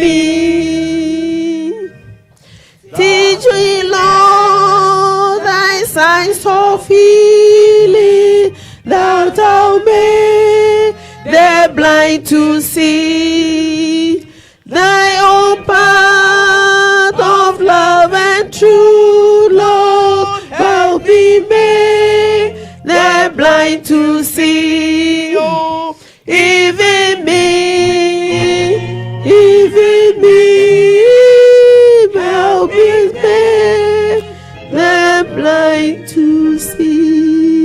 me. Teach me, Lord, thy signs of healing, that thou make the blind to see. Thy own path of love and true, Lord, help me make the blind to see. Oh, even me, help me make the blind to see.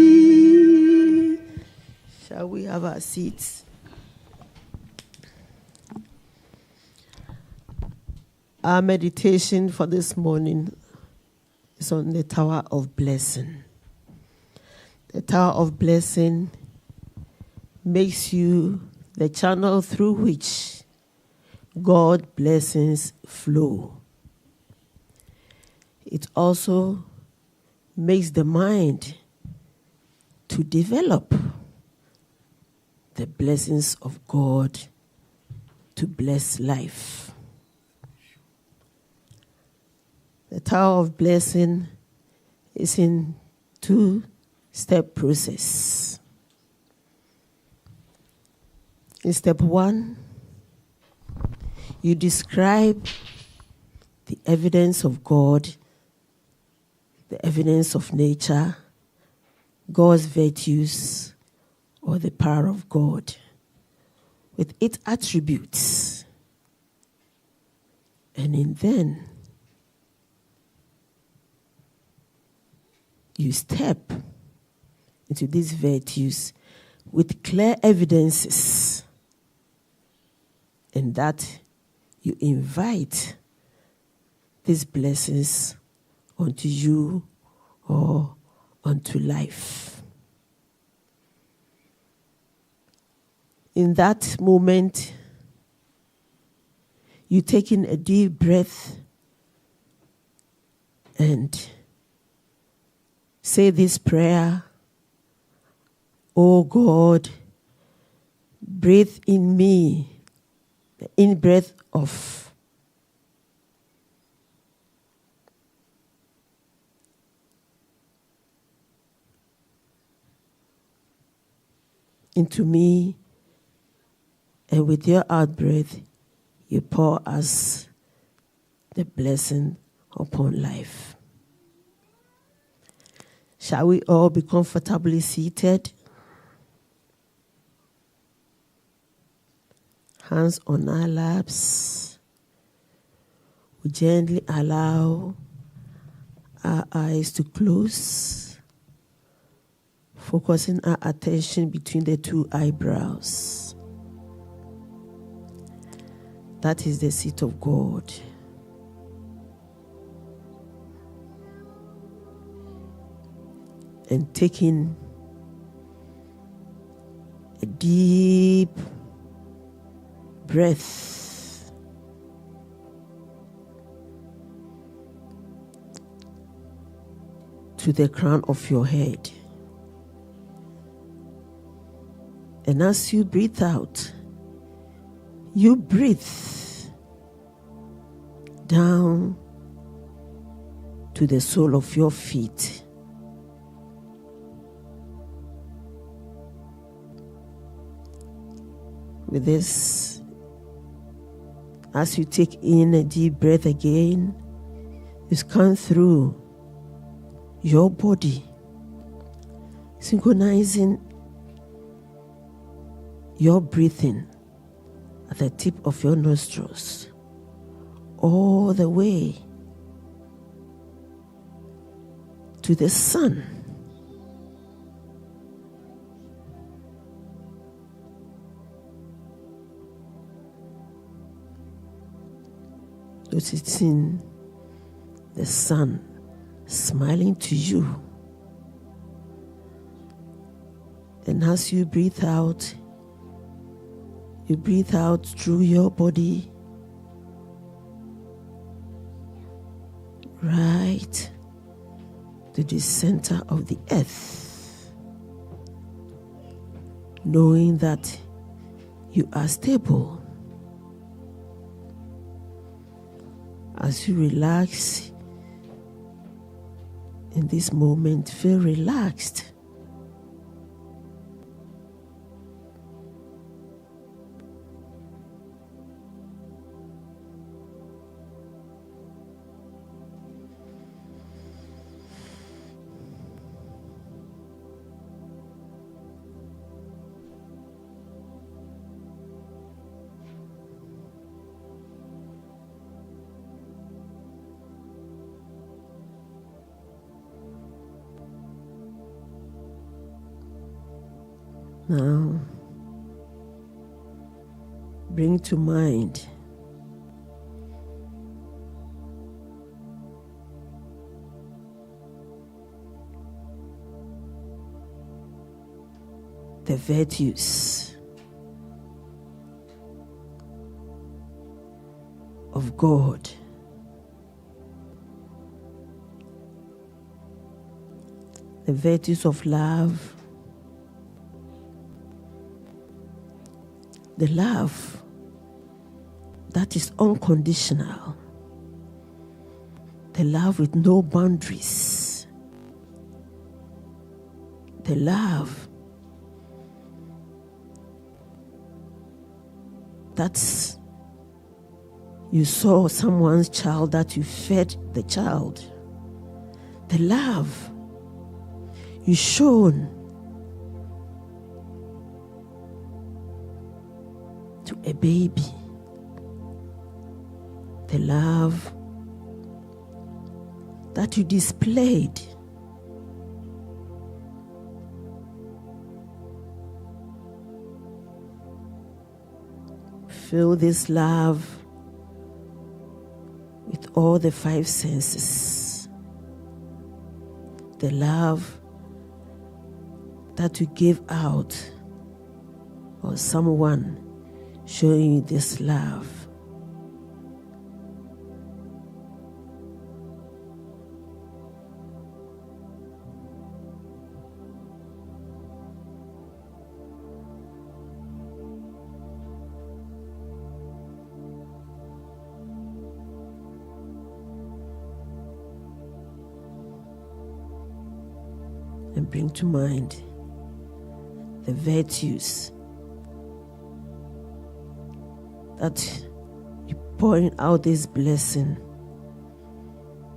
Shall we have our seats? Our meditation for this morning is on the Tower of Blessing. The Tower of Blessing makes you the channel through which God's blessings flow. It also makes the mind to develop the blessings of God to bless life. The Tower of Blessing is in two-step process. In step 1, you describe the evidence of God, the evidence of nature, God's virtues, or the power of God, with its attributes. And then you step into these virtues with clear evidences, and that you invite these blessings onto you or onto life. In that moment, you take in a deep breath and say this prayer: Oh God, breathe in me the in-breath of into me, and with your out-breath, you pour us the blessing upon life. Shall we all be comfortably seated? Hands on our laps. We gently allow our eyes to close, focusing our attention between the two eyebrows. That is the seat of God. And taking a deep breath, to the crown of your head. And as you breathe out, you breathe down to the sole of your feet. With this, as you take in a deep breath again, you scan through your body, synchronizing your breathing at the tip of your nostrils, all the way to the sun. Noticing the sun smiling to you. And as you breathe out through your body, right to the center of the earth, knowing that you are stable, As you relax in this moment, feel relaxed. Now, bring to mind the virtues of God. The virtues of love. The love that is unconditional. The love with no boundaries. The love that's you saw someone's child, that you fed the child. The love you shown to a baby. The love that you displayed feel this love with all the five senses. The love that you give out, or someone showing you this love. And bring to mind the virtues that you pouring out this blessing,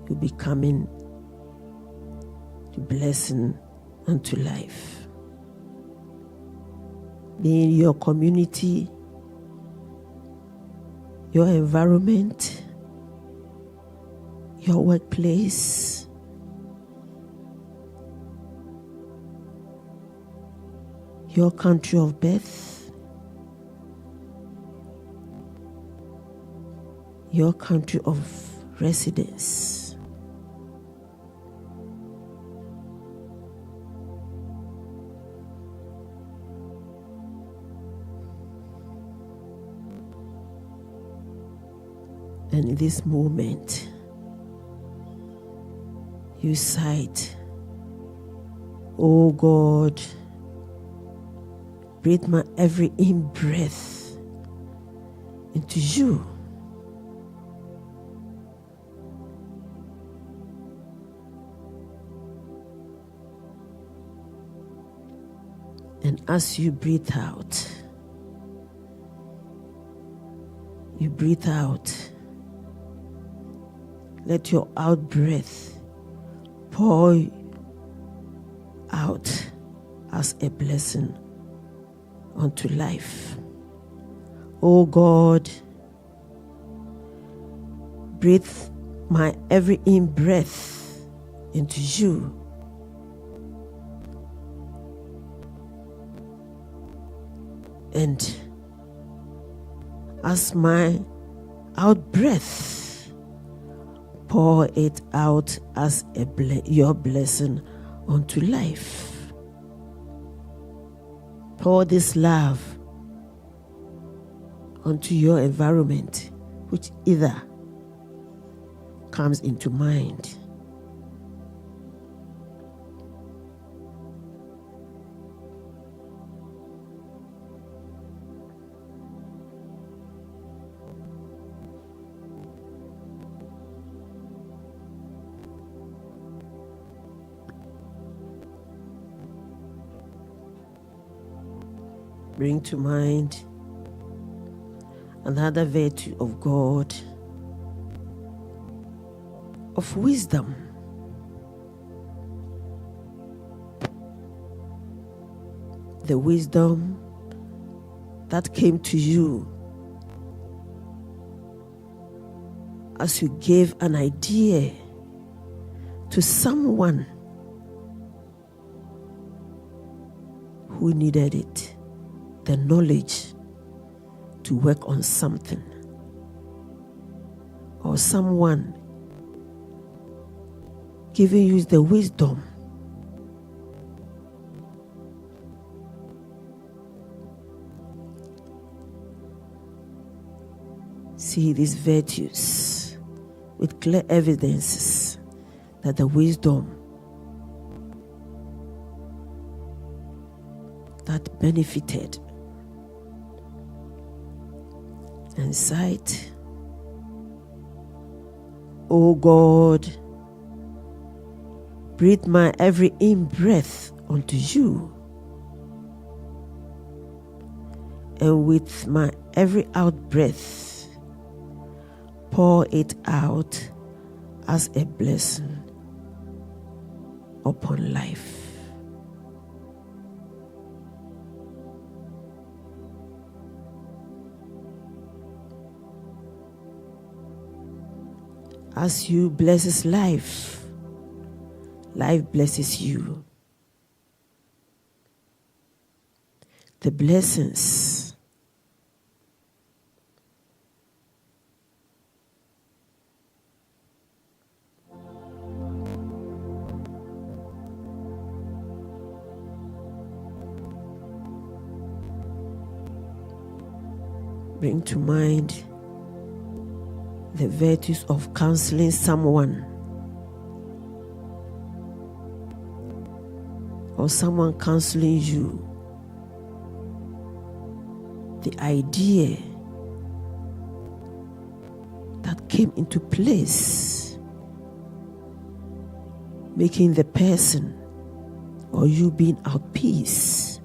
you'll be coming to blessing unto life. Be in your community, your environment, your workplace, your country of birth, your country of residence. And in this moment, you cite, "Oh God, breathe my every in-breath into you. And as you breathe out, let your out-breath pour out as a blessing unto life. Oh God, breathe my every in-breath into you. And as my out-breath, pour it out as your blessing unto life. Pour this love onto your environment, which either comes into mind. Bring to mind another virtue of God, of wisdom. The wisdom that came to you as you gave an idea to someone who needed it, the knowledge to work on something, or someone giving you the wisdom see these virtues with clear evidences that the wisdom that benefited and sight. O God, breathe my every in-breath unto you, and with my every out-breath, pour it out as a blessing upon life. As you blesses life, life blesses you. The blessings bring to mind the virtues of counseling someone, or someone counseling you. The idea that came into place, making the person or you being at peace.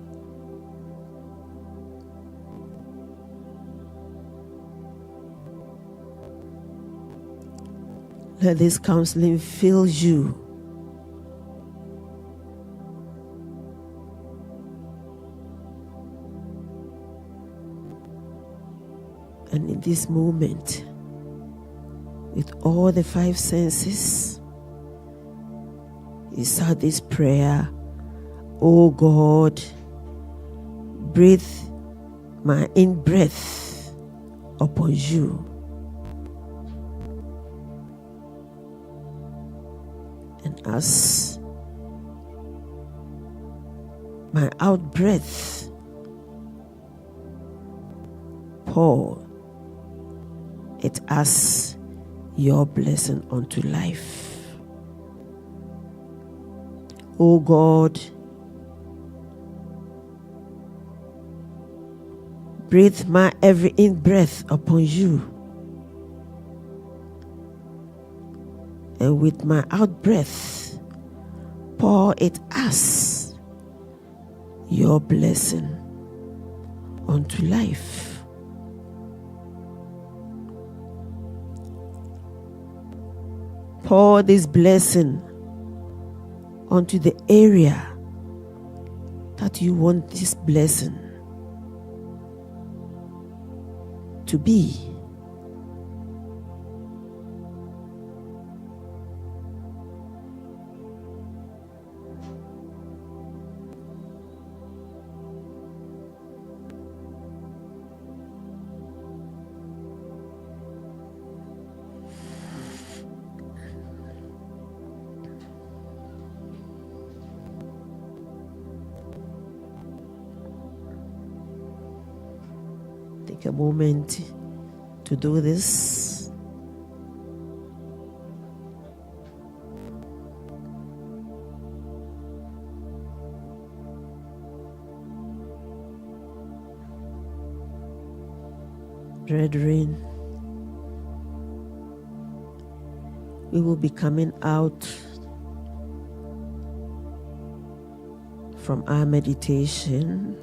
Let this counseling fill you and in this moment, with all the five senses, you start this prayer. O God, breathe my in-breath upon you, and as my out-breath, pour it as your blessing unto life. O God, breathe my every in-breath upon you, and with my out-breath, pour it as your blessing unto life. Pour this blessing onto the area that you want this blessing to be. Take a moment to do this. Brethren, we will be coming out from our meditation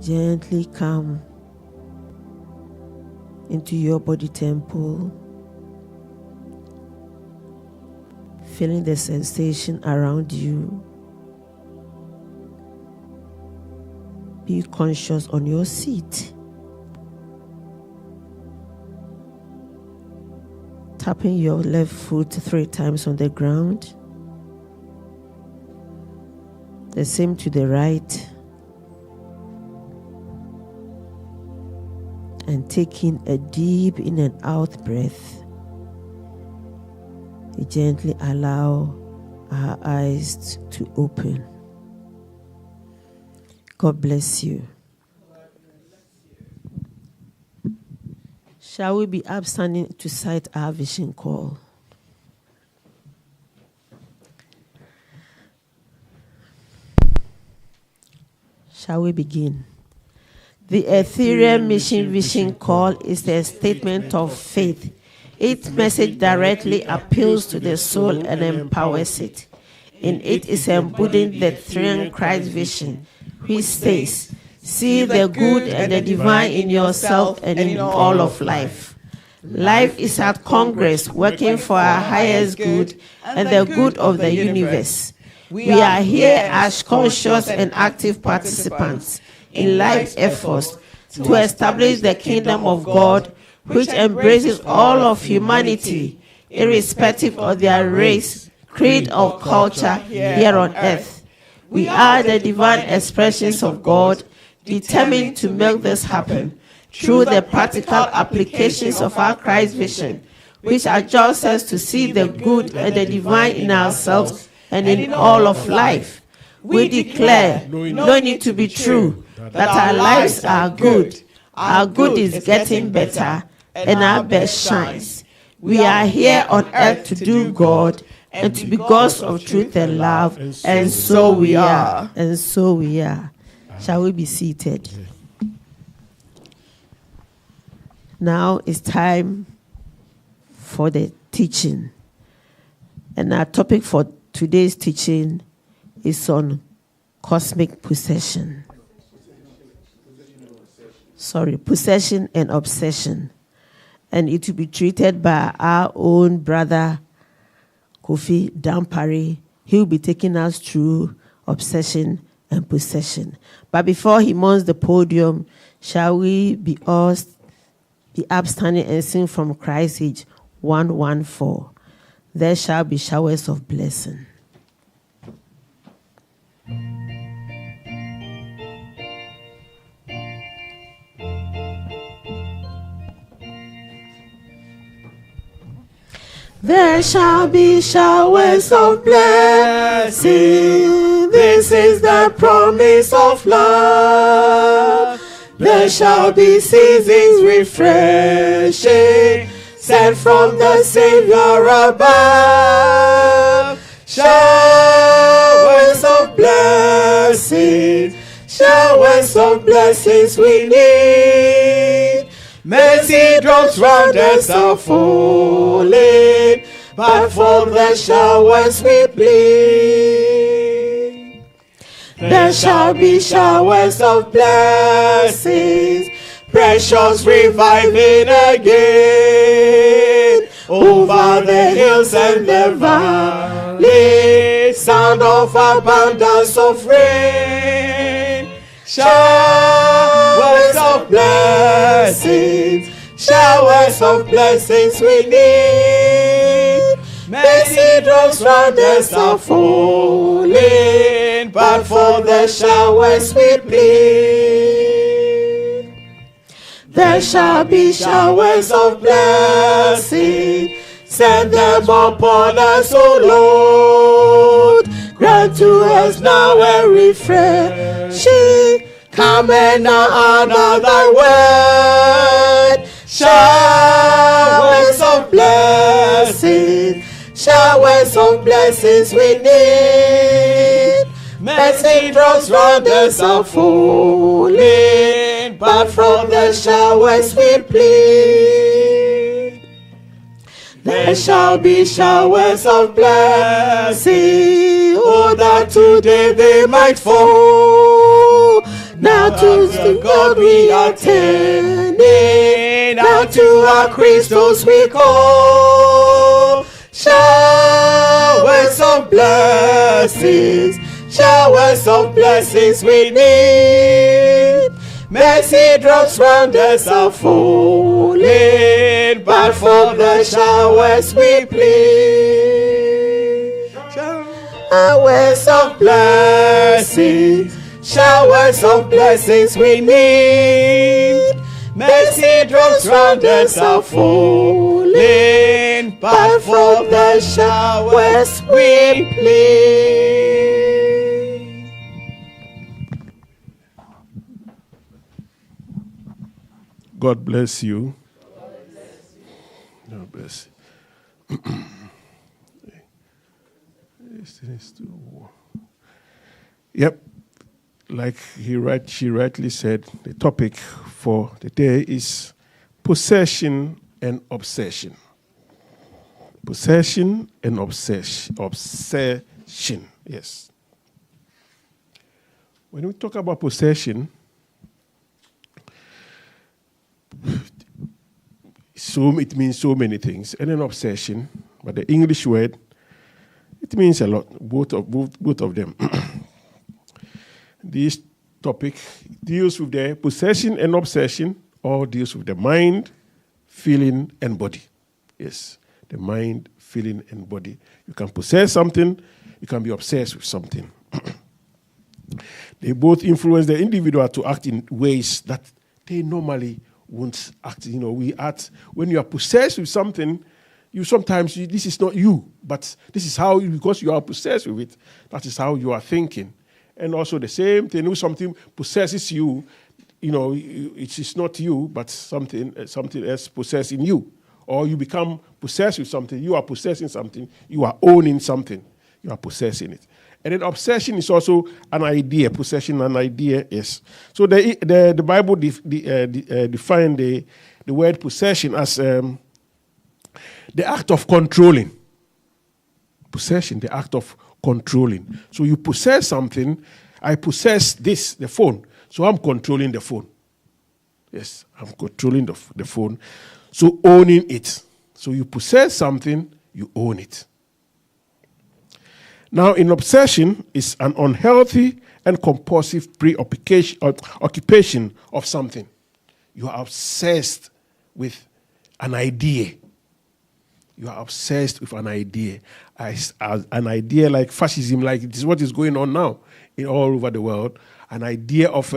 Gently come into your body temple, feeling the sensation around you. Be conscious on your seat. Tapping your left foot 3 times on the ground. The same to the right. And taking a deep in and out breath. We gently allow our eyes to open. God bless you. Shall we be upstanding to cite our vision call? Shall we begin? The Etherean Mission Vision Call is a statement of faith. Its message directly appeals to the soul and empowers it. In it is embodied the Etherean Christ vision, which says, see the good and the divine in yourself and in all of life. Life is at Congress, working for our highest good and the good of the universe. We are here as conscious and active participants in life efforts to establish the kingdom of God, which embraces all of humanity, irrespective of their race, creed, or culture here on earth. We are the divine expressions of God, determined to make this happen through the practical applications of our Christ vision, which adjusts us to see the good and the divine in ourselves and in all of life. We declare, knowing it to be true, that our lives are good. Our good is getting better, and our best shines. We are here on earth to do God and to be gods of truth and love, and so we are. And so we are. Shall we be seated? Now it's time for the teaching. And our topic for today's teaching is on cosmic possession. Possession and obsession. And it will be treated by our own brother, Kofi Dampare. He will be taking us through obsession and possession. But before he mounts the podium, shall we be upstanding and sing from Christ's Age 114. There shall be showers of blessing. There shall be showers of blessing. This is the promise of love. There shall be seasons refreshing, sent from the Savior above. Showers of blessings, showers of blessings we need. Mercy drops round us are falling, but from the showers we plead. There shall be showers of blessings, precious reviving again, over the hills and the valleys, sound of abundance of rain. Showers of blessings, showers of blessings we need. Mercy drops round us are falling, but for the showers we plead. There shall be showers of blessing, send them upon us, O Lord. Grant to us now a refreshing, come and now honor thy word. Showers of blessing, showers of blessings we need. Mercy drops round us are falling, but from the showers we plead. There shall be showers of blessing, oh, that today they might fall. Now to the God we are tending, now to our crystals we call. Showers of blessings we need. Mercy drops round us are falling, but for the showers we plead. Showers of blessings we need. Mercy drops round us are falling, but for the showers we plead. God bless you. God bless you. Yep. Like she rightly said, the topic for the day is possession and obsession. Possession and obsession. Yes. When we talk about possession, it means so many things. And an obsession, but the English word, it means a lot, both of them. This topic deals with the possession and obsession, or deals with the mind, feeling, and body. Yes, the mind, feeling, and body. You can possess something, you can be obsessed with something. They both influence the individual to act in ways that they normally won't act. We act when you are possessed with something. This is not you, but this is how because you are possessed with it. That is how you are thinking. And also the same thing, if something possesses you, it is not you, but something else possessing you. Or you become possessed with something, you are possessing something, you are owning something, you are possessing it. And then obsession is also an idea, possession, an idea, yes. So the Bible defined the word possession as the act of controlling. Possession, the act of controlling. So you possess something. I possess this, the phone. So I'm controlling the phone. Yes, I'm controlling the phone. So owning it. So you possess something, you own it. Now, in obsession is an unhealthy and compulsive occupation of something. You are obsessed with an idea. You are obsessed with an idea. As an idea like fascism, like this is what is going on now all over the world. An idea of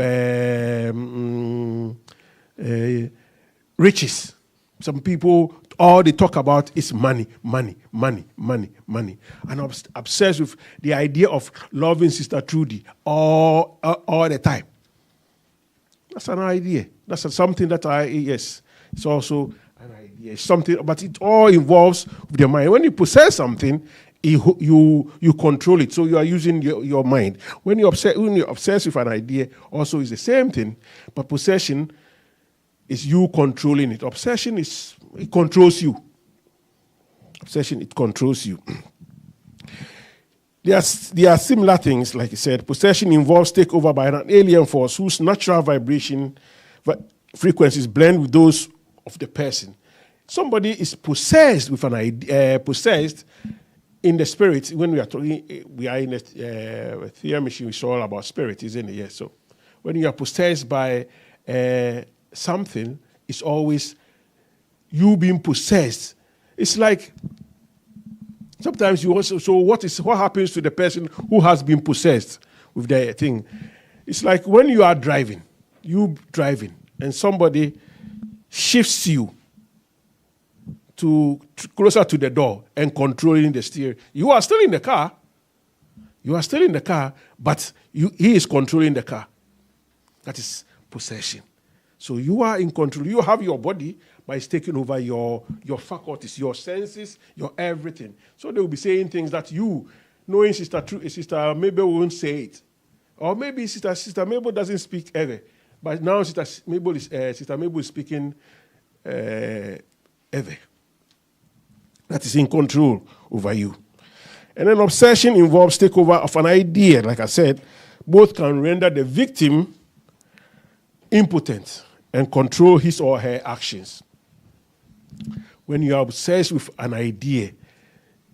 riches. Some people, all they talk about is money. And I'm obsessed with the idea of loving Sister Trudy all the time. That's an idea. That's something that yes, it's also an idea. It's something, but it all involves the mind. When you possess something, you control it. So you are using your mind. When you're obsessed with an idea, also is the same thing. But possession is you controlling it. Obsession it controls you. Obsession, it controls you. There are similar things, like I said. Possession involves takeover by an alien force whose natural vibration frequencies blend with those of the person. Somebody is possessed with an idea, possessed in the spirit. When we are talking, we are in a Etherean machine. It's all about spirit, isn't it? Yes. So when you are possessed by something, it's always you being possessed. It's like sometimes you also. So what happens to the person who has been possessed with the thing? It's like when you are driving, and somebody shifts you to closer to the door and controlling the steering. You are still in the car. But he is controlling the car. That is possession. So you are in control. You have your body, but it's taking over your faculties, your senses, your everything. So they will be saying things that you, knowing Sister Mabel won't say it. Or maybe Sister Mabel doesn't speak ever. But now Sister Mabel is speaking ever. That is in control over you. And then obsession involves takeover of an idea. Like I said, both can render the victim impotent and control his or her actions. When you are obsessed with an idea,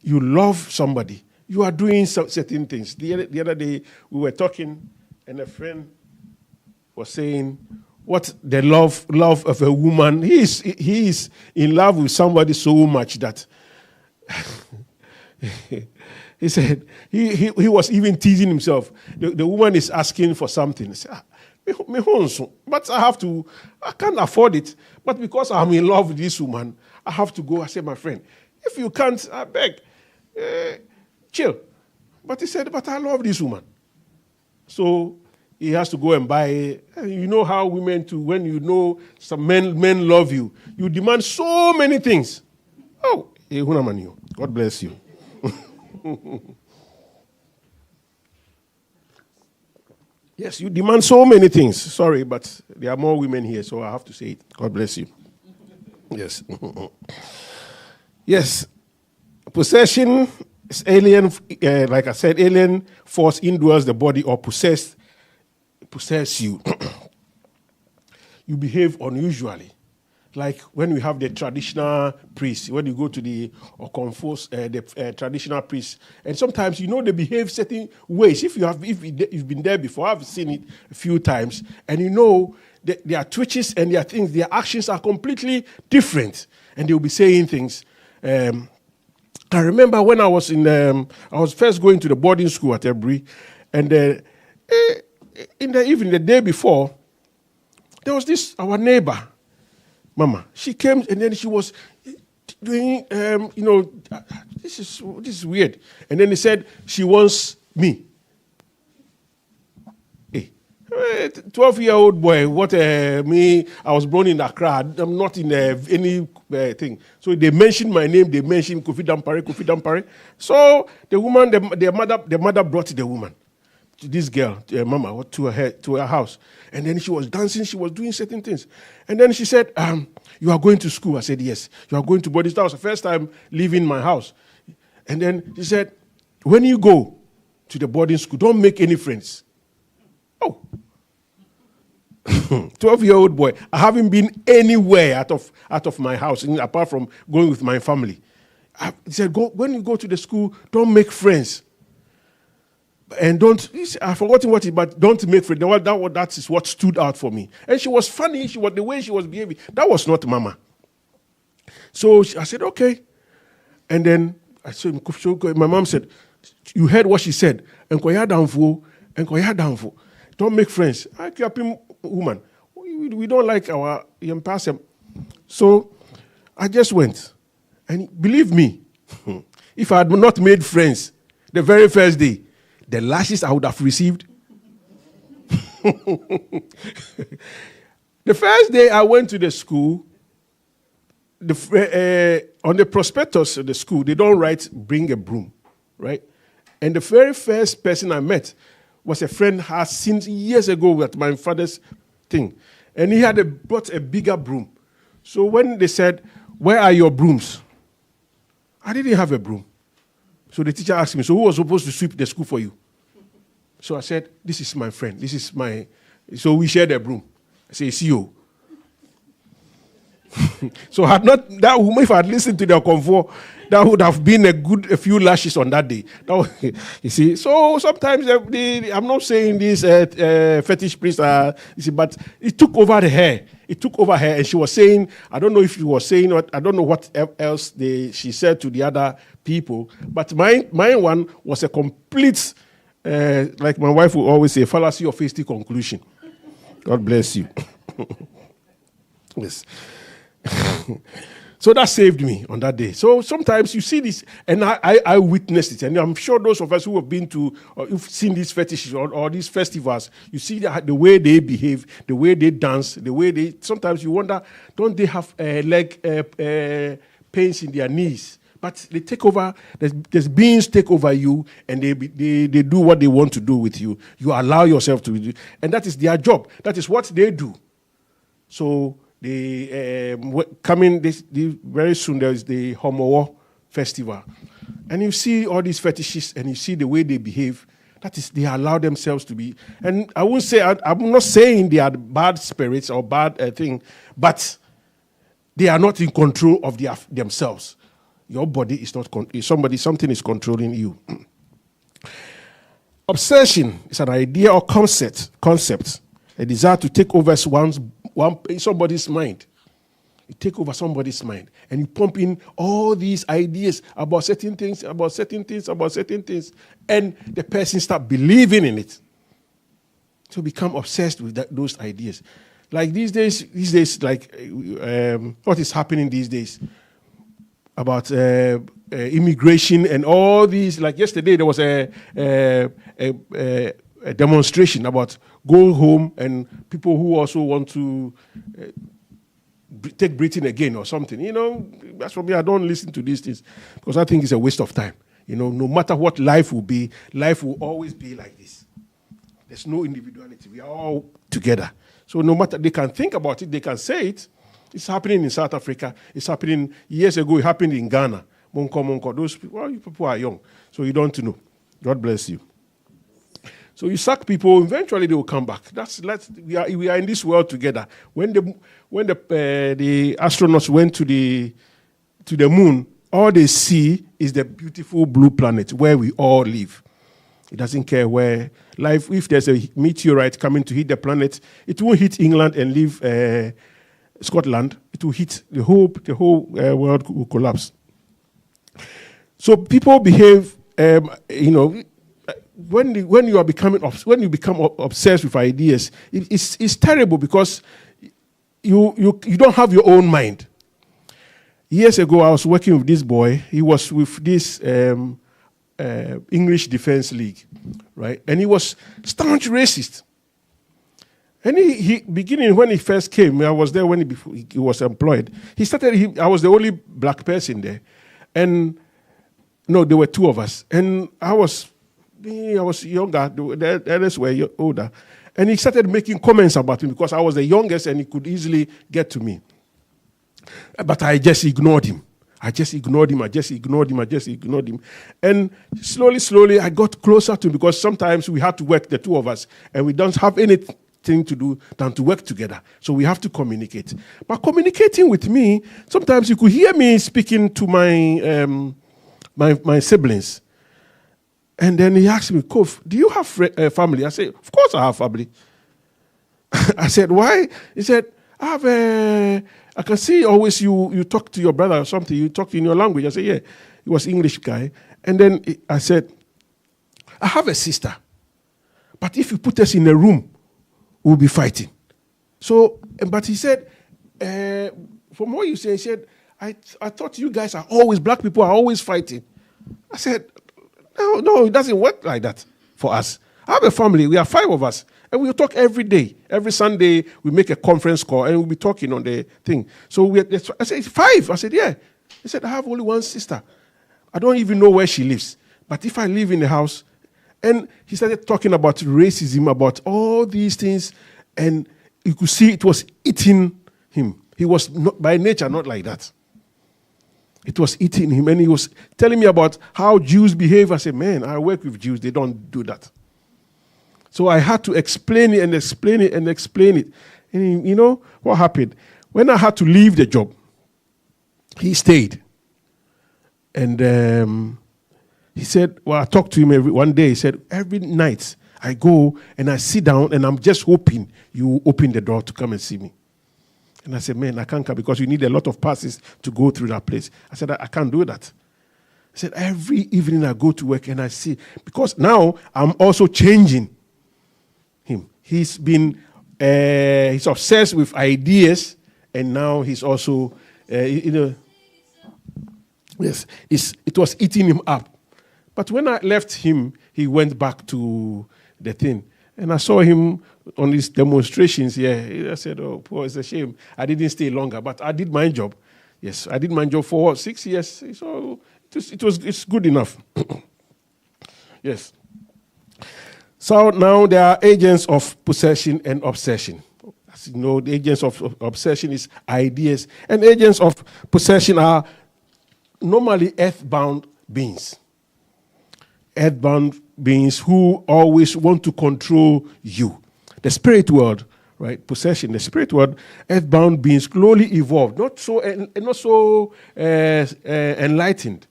you love somebody, you are doing certain things. The other day, we were talking, and a friend was saying, what the love of a woman, he is in love with somebody so much that he said he was even teasing himself. The woman is asking for something. He said, but I can't afford it. But because I'm in love with this woman, I have to go. I said, my friend, if you can't, I beg, chill. But he said, but I love this woman. So he has to go and buy. You know how women too, when you know some men love you, you demand so many things. Oh, God bless you. Yes, you demand so many things. Sorry, but there are more women here, so I have to say it. God bless you. Yes. Yes. Possession is alien, like I said, alien force indwells the body or possess you. You behave unusually. Like when we have the traditional priests, when you go to the traditional priests, and sometimes they behave certain ways. If you've been there before, I've seen it a few times, and their twitches and their things, their actions are completely different, and they'll be saying things. I remember when I was I was first going to the boarding school at Ebri, and in the evening, the day before, there was our neighbor. Mama, she came and then she was doing, this is weird. And then he said she wants me. Hey, 12-year-old boy, I was born in Accra. I'm not in any thing. So they mentioned my name. They mentioned Kofi Dampare. So the woman, the mother brought the woman, this girl, Mama, to her house. And then she was dancing, she was doing certain things. And then she said, you are going to school? I said, yes. You are going to boarding school? That was the first time leaving my house. And then she said, when you go to the boarding school, don't make any friends. Oh. 12-year-old boy. I haven't been anywhere out of my house, apart from going with my family. He said, when you go to the school, don't make friends. And I've forgotten but don't make friends. That is what stood out for me. And she was funny. The way she was behaving. That was not Mama. So I said, okay. And then I said, my mom said, you heard what she said. Don't make friends. I keep woman. We don't like our young person. So I just went. And believe me, if I had not made friends the very first day, the lashes I would have received. The first day I went to the school, on the prospectus of the school, they don't write, bring a broom, right? And the very first person I met was a friend I had seen years ago at my father's thing. And he had brought a bigger broom. So when they said, where are your brooms? I didn't have a broom. So the teacher asked me, so who was supposed to sweep the school for you? So I said, this is my friend. So we shared a broom. I said, see you. So if I had listened to their convo, that would have been a few lashes on that day. You see, so sometimes I'm not saying this fetish priest, but it took over the hair. It took over her, and she was saying, I don't know if she was saying, I don't know what else she said to the other people, but my one was a complete, like my wife would always say, fallacy of hasty conclusion. God bless you. Yes. So that saved me on that day. So sometimes you see this, and I witnessed it, and I'm sure those of us who have been to, or you've seen these fetishes or these festivals, you see the way they behave, the way they dance, the way sometimes you wonder, don't they have leg pains in their knees? But they take over, there's beings take over you, and they do what they want to do with you. You allow yourself to do, and that is their job. That is what they do. So they coming very soon. There is the Homo Festival, and you see all these fetishes, and you see the way they behave. That is, they allow themselves to be. And I won't say, I'm not saying they are bad spirits or bad thing, but they are not in control of themselves. Your body is not, something is controlling you. Obsession is an idea or concept, a desire to take over somebody's mind. You take over somebody's mind and you pump in all these ideas about certain things, and the person start believing in it. So become obsessed with those ideas. Like these days, like what is happening these days about immigration and all these. Like yesterday, there was a demonstration about go home and people who also want to take Britain again or something. That's for me. I don't listen to these things because I think it's a waste of time. No matter what life will be, life will always be like this. There's no individuality. We are all together. So no matter, they can think about it, they can say it. It's happening in South Africa. It's happening years ago. It happened in Ghana. Monko. Those people, well, you people are young, so you don't know. God bless you. So you sack people, eventually they will come back. We are in this world together. When the astronauts went to the moon, all they see is the beautiful blue planet where we all live. It doesn't care where life. If there's a meteorite coming to hit the planet, it won't hit England and leave Scotland. It will hit the whole world will collapse. So people behave, when you become obsessed with ideas, it's terrible because you don't have your own mind. Years ago, I was working with this boy. He was with this English Defense League, right? And he was staunch racist. And he beginning when he first came, I was there when he was employed. I was the only black person there, and no, there were two of us, and I was younger. The others were older, and he started making comments about me because I was the youngest, and he could easily get to me. But I just ignored him. And slowly, I got closer to him because sometimes we had to work, the two of us, and we don't have anything to do than to work together. So we have to communicate. But communicating with me, sometimes you could hear me speaking to my siblings. And then he asked me, Kof, do you have family? I said, of course I have family. I said, why? He said, I can see always you talk to your brother or something. You talk in your language. I said, yeah. He was English guy. And then I said, I have a sister. But if you put us in a room, we'll be fighting. So, but he said, from what you say, he said, I thought you guys are always, black people are always fighting. I said, no, it doesn't work like that for us. I have a family. We are 5 of us. And we'll talk every day. Every Sunday, we make a conference call and we'll be talking on the thing. So I said, 5. I said, yeah. He said, I have only one sister. I don't even know where she lives. But if I live in the house, and he started talking about racism, about all these things, and you could see it was eating him. He was not, by nature not like that. It was eating him, and he was telling me about how Jews behave. I said, man, I work with Jews. They don't do that. So I had to explain it. And you know what happened? When I had to leave the job, he stayed. And he said, well, I talked to him one day. He said, every night I go and I sit down and I'm just hoping you open the door to come and see me. And I said, man, I can't come because you need a lot of passes to go through that place. I said, I can't do that. I said, every evening I go to work and I see, because now I'm also changing him. He's obsessed with ideas, and now he's also, yes, it was eating him up. But when I left him, he went back to the thing. And I saw him on these demonstrations here. I said, oh, poor, it's a shame. I didn't stay longer, but I did my job. Yes, I did my job for 6 years. So it's good enough. Yes. So now there are agents of possession and obsession. As you know, the agents of obsession is ideas, and agents of possession are normally earthbound beings. earthbound beings who always want to control you. The spirit world, right? Possession. The spirit world, earthbound beings slowly evolved, not so enlightened.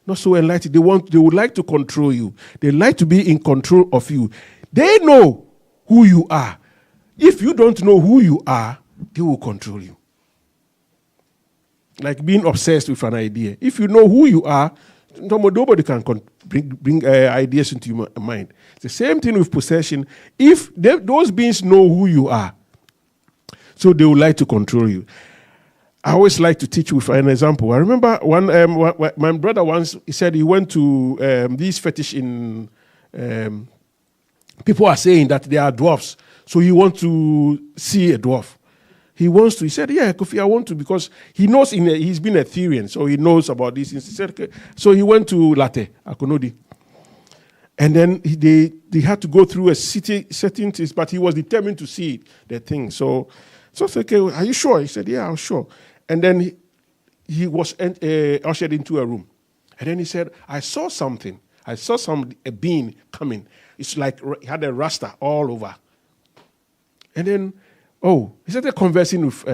Not so enlightened. They would like to control you. They like to be in control of you. They know who you are. If you don't know who you are, they will control you. Like being obsessed with an idea. If you know who you are, nobody can bring ideas into your mind. It's the same thing with possession. If those beings know who you are, so they would like to control you. I always like to teach with an example. I remember my brother once, he said he went to this fetish in... people are saying that they are dwarfs. So he wants to see a dwarf. He said, yeah, Kofi, I want to, because he knows, he's been Etherean, so he knows about this. He said, okay. So he went to Latte, Akonodi. And then they had to go through a setting test, but he was determined to see the thing. So I said, okay, are you sure? He said, yeah, I'm sure. And then he was ushered into a room. And then he said, I saw something. I saw a being coming. It's like he had a rasta all over. And then, he started conversing with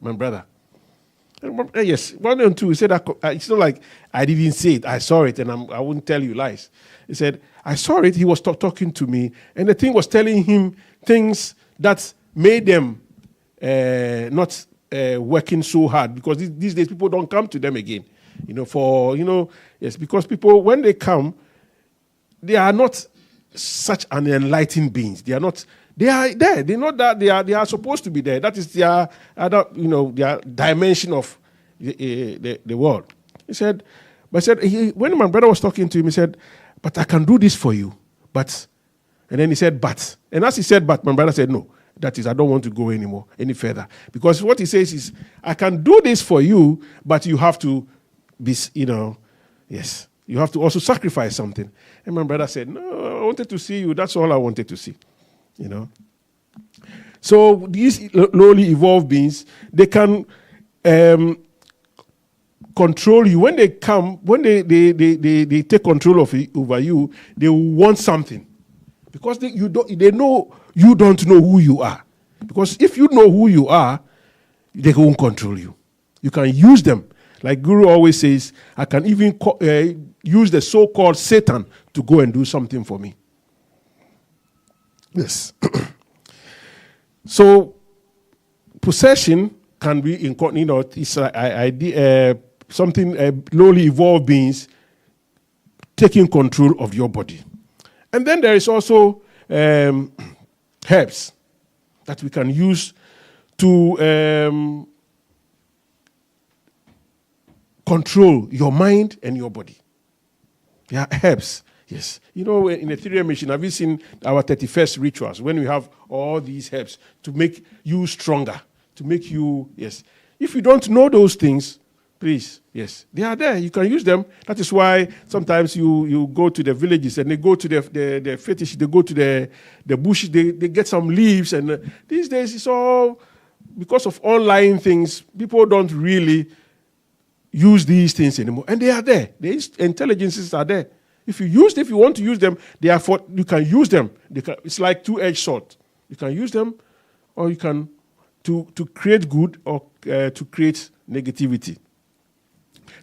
my brother. Yes, 1 and 2. He said, it's not like I didn't say it. I saw it, and I wouldn't tell you lies. He said, I saw it. He was talking to me, and the thing was telling him things that made them not working so hard, because these days people don't come to them again. Yes, because people, when they come, they are not such an enlightened beings. They are not. They are there. They know that they are supposed to be there. That is their their dimension of the world. He said, when my brother was talking to him, he said, but I can do this for you. But, and then he said, but. And as he said, but, my brother said, no. That is, I don't want to go any further. Because what he says is, I can do this for you, but you have to be, yes. You have to also sacrifice something. And my brother said, no, I wanted to see you. That's all I wanted to see. So these lowly evolved beings, they can control you. When they come, when they take control over you, they want something. Because they know you don't know who you are. Because if you know who you are, they won't control you. You can use them. Like Guru always says, I can even use the so-called Satan to go and do something for me. Yes. So, possession can be, it's something, lowly evolved beings taking control of your body. And then there is also herbs that we can use to control your mind and your body. Yeah, herbs. Yes. In Etherean mission, have you seen our 31st rituals when we have all these herbs to make you stronger, to make you, yes. If you don't know those things, please, yes, they are there. You can use them. That is why sometimes you go to the villages and they go to the fetish, they go to the bush, they get some leaves. And these days it's all, because of online things, people don't really use these things anymore. And they are there. The intelligences are there. If you want to use them, you can use them. It's like two-edged sword. You can use them, or you can to create good or to create negativity.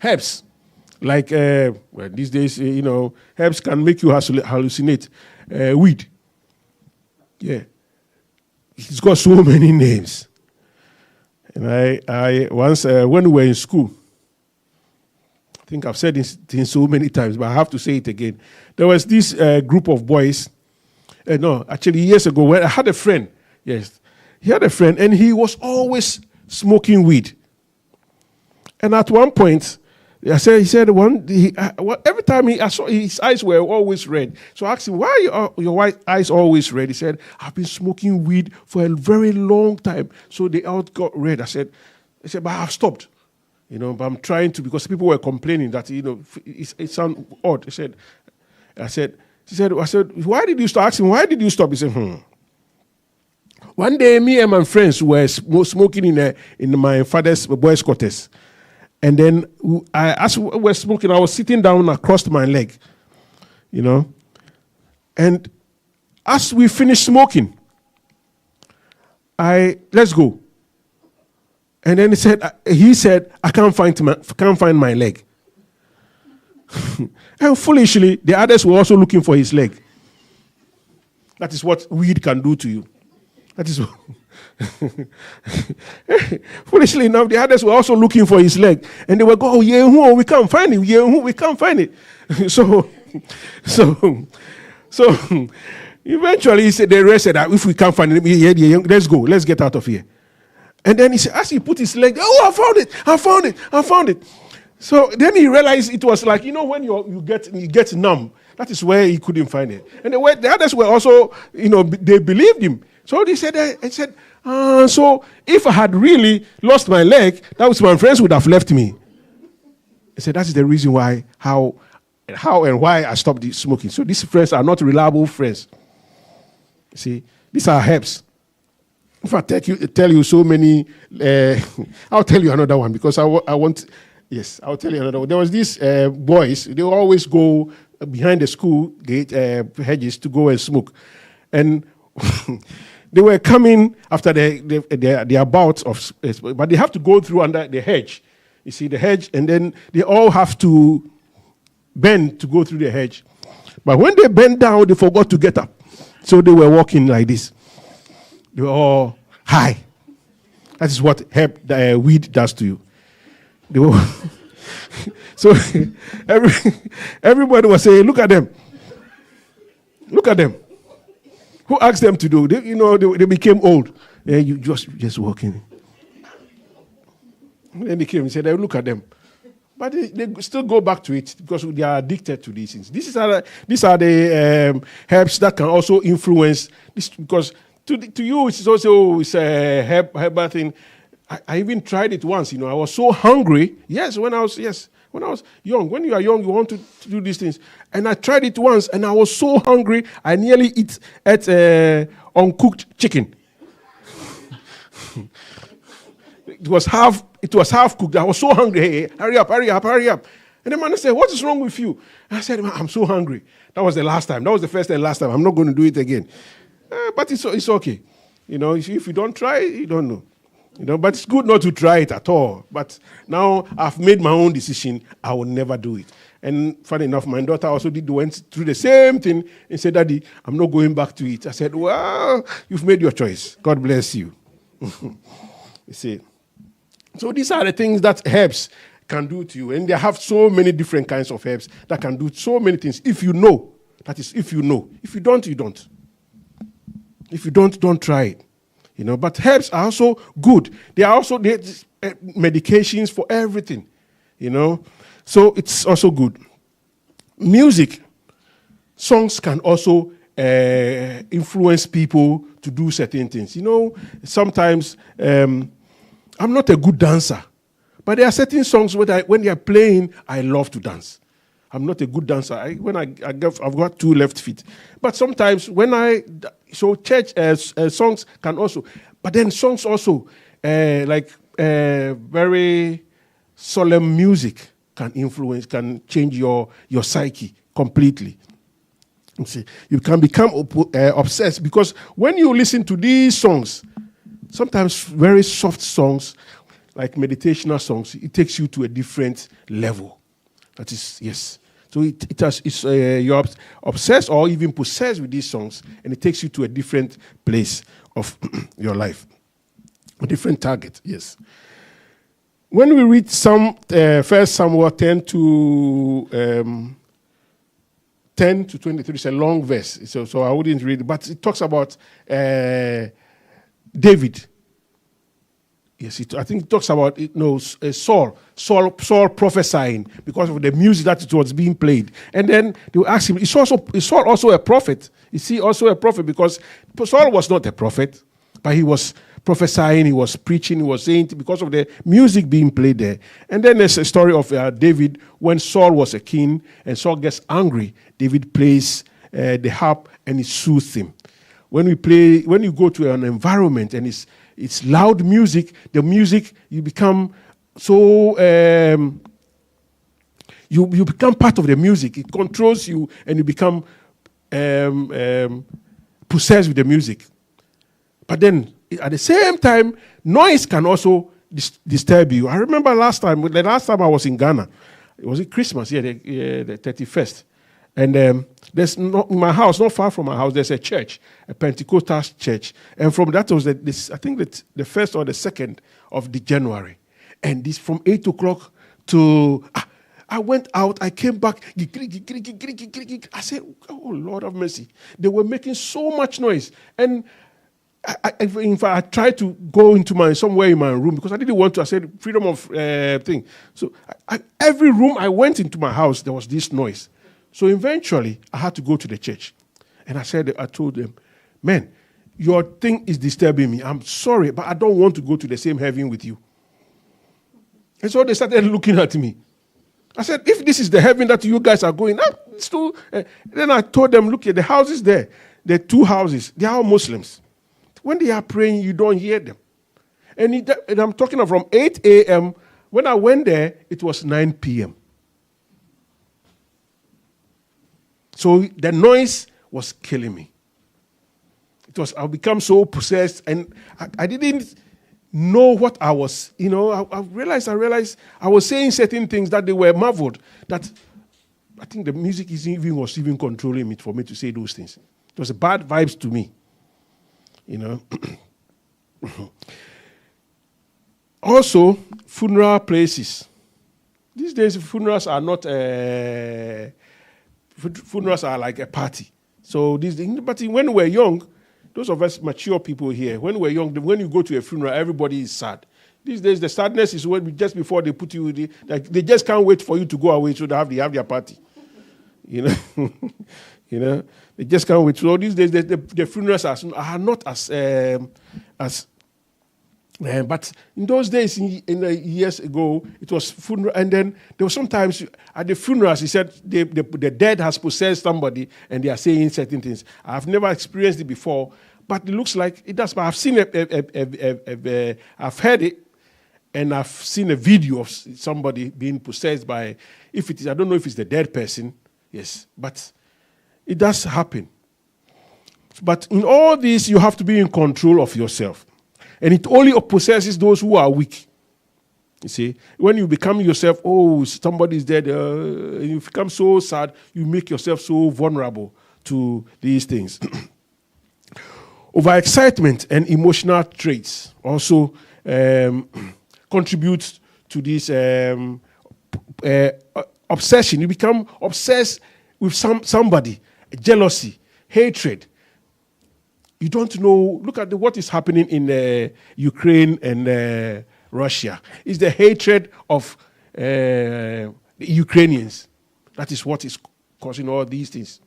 Herbs, like these days, herbs can make you hallucinate. Weed, yeah, it's got so many names. And I once when we were in school, I think I've said this thing so many times, but I have to say it again. There was this group of boys. Years ago, when I had a friend. Yes, he had a friend, and he was always smoking weed. And at one point, he said every time I saw his eyes were always red. So I asked him, why are your eyes always red? He said, I've been smoking weed for a very long time, so they all got red. I said, but I've stopped. But I'm trying to, because people were complaining that, it sounds odd. I said, why did you stop? I asked him, why did you stop? He said, One day, me and my friends were smoking in my father's boys' quarters. And then as we were smoking, I was sitting down across my leg. you know. And as we finished smoking, let's go. And then he said, I can't find my leg. And foolishly, the others were also looking for his leg. That is what weed can do to you. That is what foolishly enough, the others were also looking for his leg. And they were going, oh, yeah, we can't find it. Yeah, we can't find it. So eventually he said, the rest said that if we can't find it, let's go. Let's get out of here. And then he said, as he put his leg, oh, I found it. So then he realized it was like, when you get numb, that is where he couldn't find it. And the others were also, they believed him. So they said, so if I had really lost my leg, that was my friends would have left me. He said, that is the reason why, how and why I stopped smoking. So these friends are not reliable friends. See, these are herbs. If I tell you so many, I'll tell you another one because I want. Yes, I'll tell you another one. There was these boys. They always go behind the school gate hedges to go and smoke, and they were coming after their bouts of, but they have to go through under the hedge. You see the hedge, and then they all have to bend to go through the hedge. But when they bent down, they forgot to get up, so they were walking like this. They were all high. That is what weed does to you. They were so everybody was saying, look at them. Look at them. Who asked them to do? They became old. You just walking. Then they came and said, look at them. But they still go back to it because they are addicted to these things. These are the herbs that can also influence this, because to you it's also a herbal thing. I even tried it once. I was so hungry. When I was young. When you are young, you want to do these things. And I tried it once, and I was so hungry, I nearly ate uncooked chicken. It was half cooked. I was so hungry. Hey, hurry up. And the man said, what is wrong with you? And I said, I'm so hungry. That was the last time. That was the first and last time. I'm not going to do it again. But it's okay. If you don't try, you don't know. But it's good not to try it at all. But now I've made my own decision. I will never do it. And funny enough, my daughter also went through the same thing and said, Daddy, I'm not going back to it. I said, well, you've made your choice. God bless you. You see. So these are the things that herbs can do to you. And they have so many different kinds of herbs that can do so many things. If you know, that is, if you know. If you don't, you don't. If you don't try it. But herbs are also good. They are also medications for everything. So it's also good. Music, songs can also influence people to do certain things. Sometimes I'm not a good dancer, but there are certain songs when they are playing, I love to dance. I'm not a good dancer. I've got 2 left feet. But sometimes church songs can also, but then songs also very solemn music can change your psyche completely. See, you can become obsessed because when you listen to these songs, sometimes very soft songs, like meditational songs, it takes you to a different level. That is, yes. So you're obsessed or even possessed with these songs, and it takes you to a different place of your life, a different target, yes. When we read 1 Samuel 10 to 23, it's a long verse, so I wouldn't read it, but it talks about David. Yes, I think it talks about Saul prophesying because of the music that was being played. And then they will ask him, is Saul also a prophet? Is he also a prophet? Because Saul was not a prophet, but he was prophesying, he was preaching, he was saying, because of the music being played there. And then there's a story of David when Saul was a king and Saul gets angry. David plays the harp and it soothes him. When you go to an environment and it's loud music, the music, you become so, You become part of the music. It controls you, and you become possessed with the music. But then, at the same time, noise can also disturb you. I remember the last time I was in Ghana, it was Christmas, the 31st. And there's in my house, not far from my house, there's a church, a Pentecostal church. And from that was, I think the 1st or the 2nd of the January. And this from 8 o'clock to... I went out, I came back. I said, oh, Lord have mercy. They were making so much noise. And in fact, I tried to go into somewhere in my room because I didn't want to. I said, freedom of thing. So every room I went into my house, there was this noise. So eventually, I had to go to the church. And I told them, man, your thing is disturbing me. I'm sorry, but I don't want to go to the same heaven with you. And so they started looking at me. I said, if this is the heaven that you guys are going, then I told them, look, the houses there, the 2 houses, they are all Muslims. When they are praying, you don't hear them. And I'm talking from 8 a.m. When I went there, it was 9 p.m. So the noise was killing me. I become so possessed, and I didn't know what I was, I realized I was saying certain things that they were marveled, that I think the music was even controlling me for me to say those things. It was a bad vibes to me, Also, funeral places. These days, funerals are not, funerals are like a party. So but when we were young, those of us mature people here, when we're young, when you go to a funeral, everybody is sad. These days, the sadness is just before they put you, they just can't wait for you to go away so they have their party. They just can't wait. So these days, the funerals are not as but in those days, in the years ago, it was funeral, and then there was sometimes at the funerals, he said the dead has possessed somebody, and they are saying certain things. I've never experienced it before, but it looks like it does. But I've seen I've heard it, and I've seen a video of somebody being possessed by. I don't know if it's the dead person, yes, but it does happen. But in all this, you have to be in control of yourself. And it only possesses those who are weak. You see, when you become yourself, somebody is dead, you become so sad, you make yourself so vulnerable to these things. Overexcitement and emotional traits also contribute to this obsession. You become obsessed with somebody, jealousy, hatred. You don't know. Look at what is happening in Ukraine and Russia. It's the hatred of the Ukrainians. That is what is causing all these things.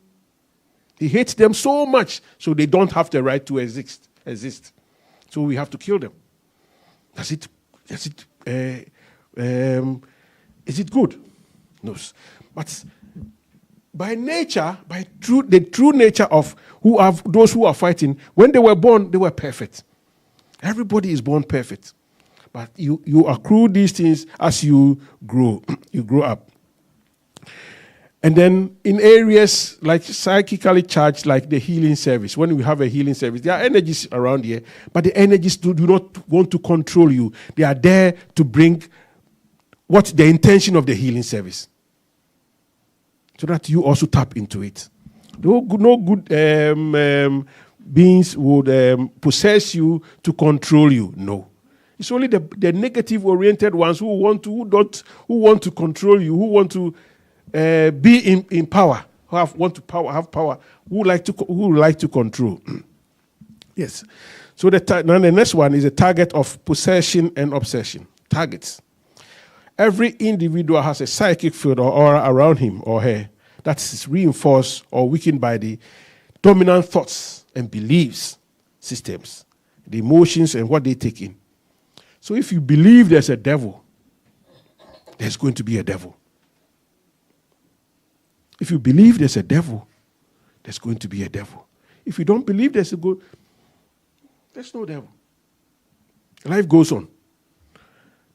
He hates them so much, so they don't have the right to exist. So we have to kill them. Is it good? No. But by nature, the true nature of those who are fighting, when they were born, they were perfect. Everybody is born perfect. But you accrue these things as you grow. You grow up. And then in areas like psychically charged, like the healing service, when we have a healing service, there are energies around here, but the energies do not want to control you. They are there to bring the intention of the healing service, so that you also tap into it. No good beings would possess you to control you. No. It's only the negative-oriented ones who want to control you, who want to be in power, have power, who like to control. Yes. So now the next one is a target of possession and obsession. Targets. Every individual has a psychic field or aura around him or her that is reinforced or weakened by the dominant thoughts and beliefs systems, the emotions and what they take in. So if you believe there's a devil, there's going to be a devil. If you believe there's a devil, there's going to be a devil. If you don't believe there's no devil. Life goes on.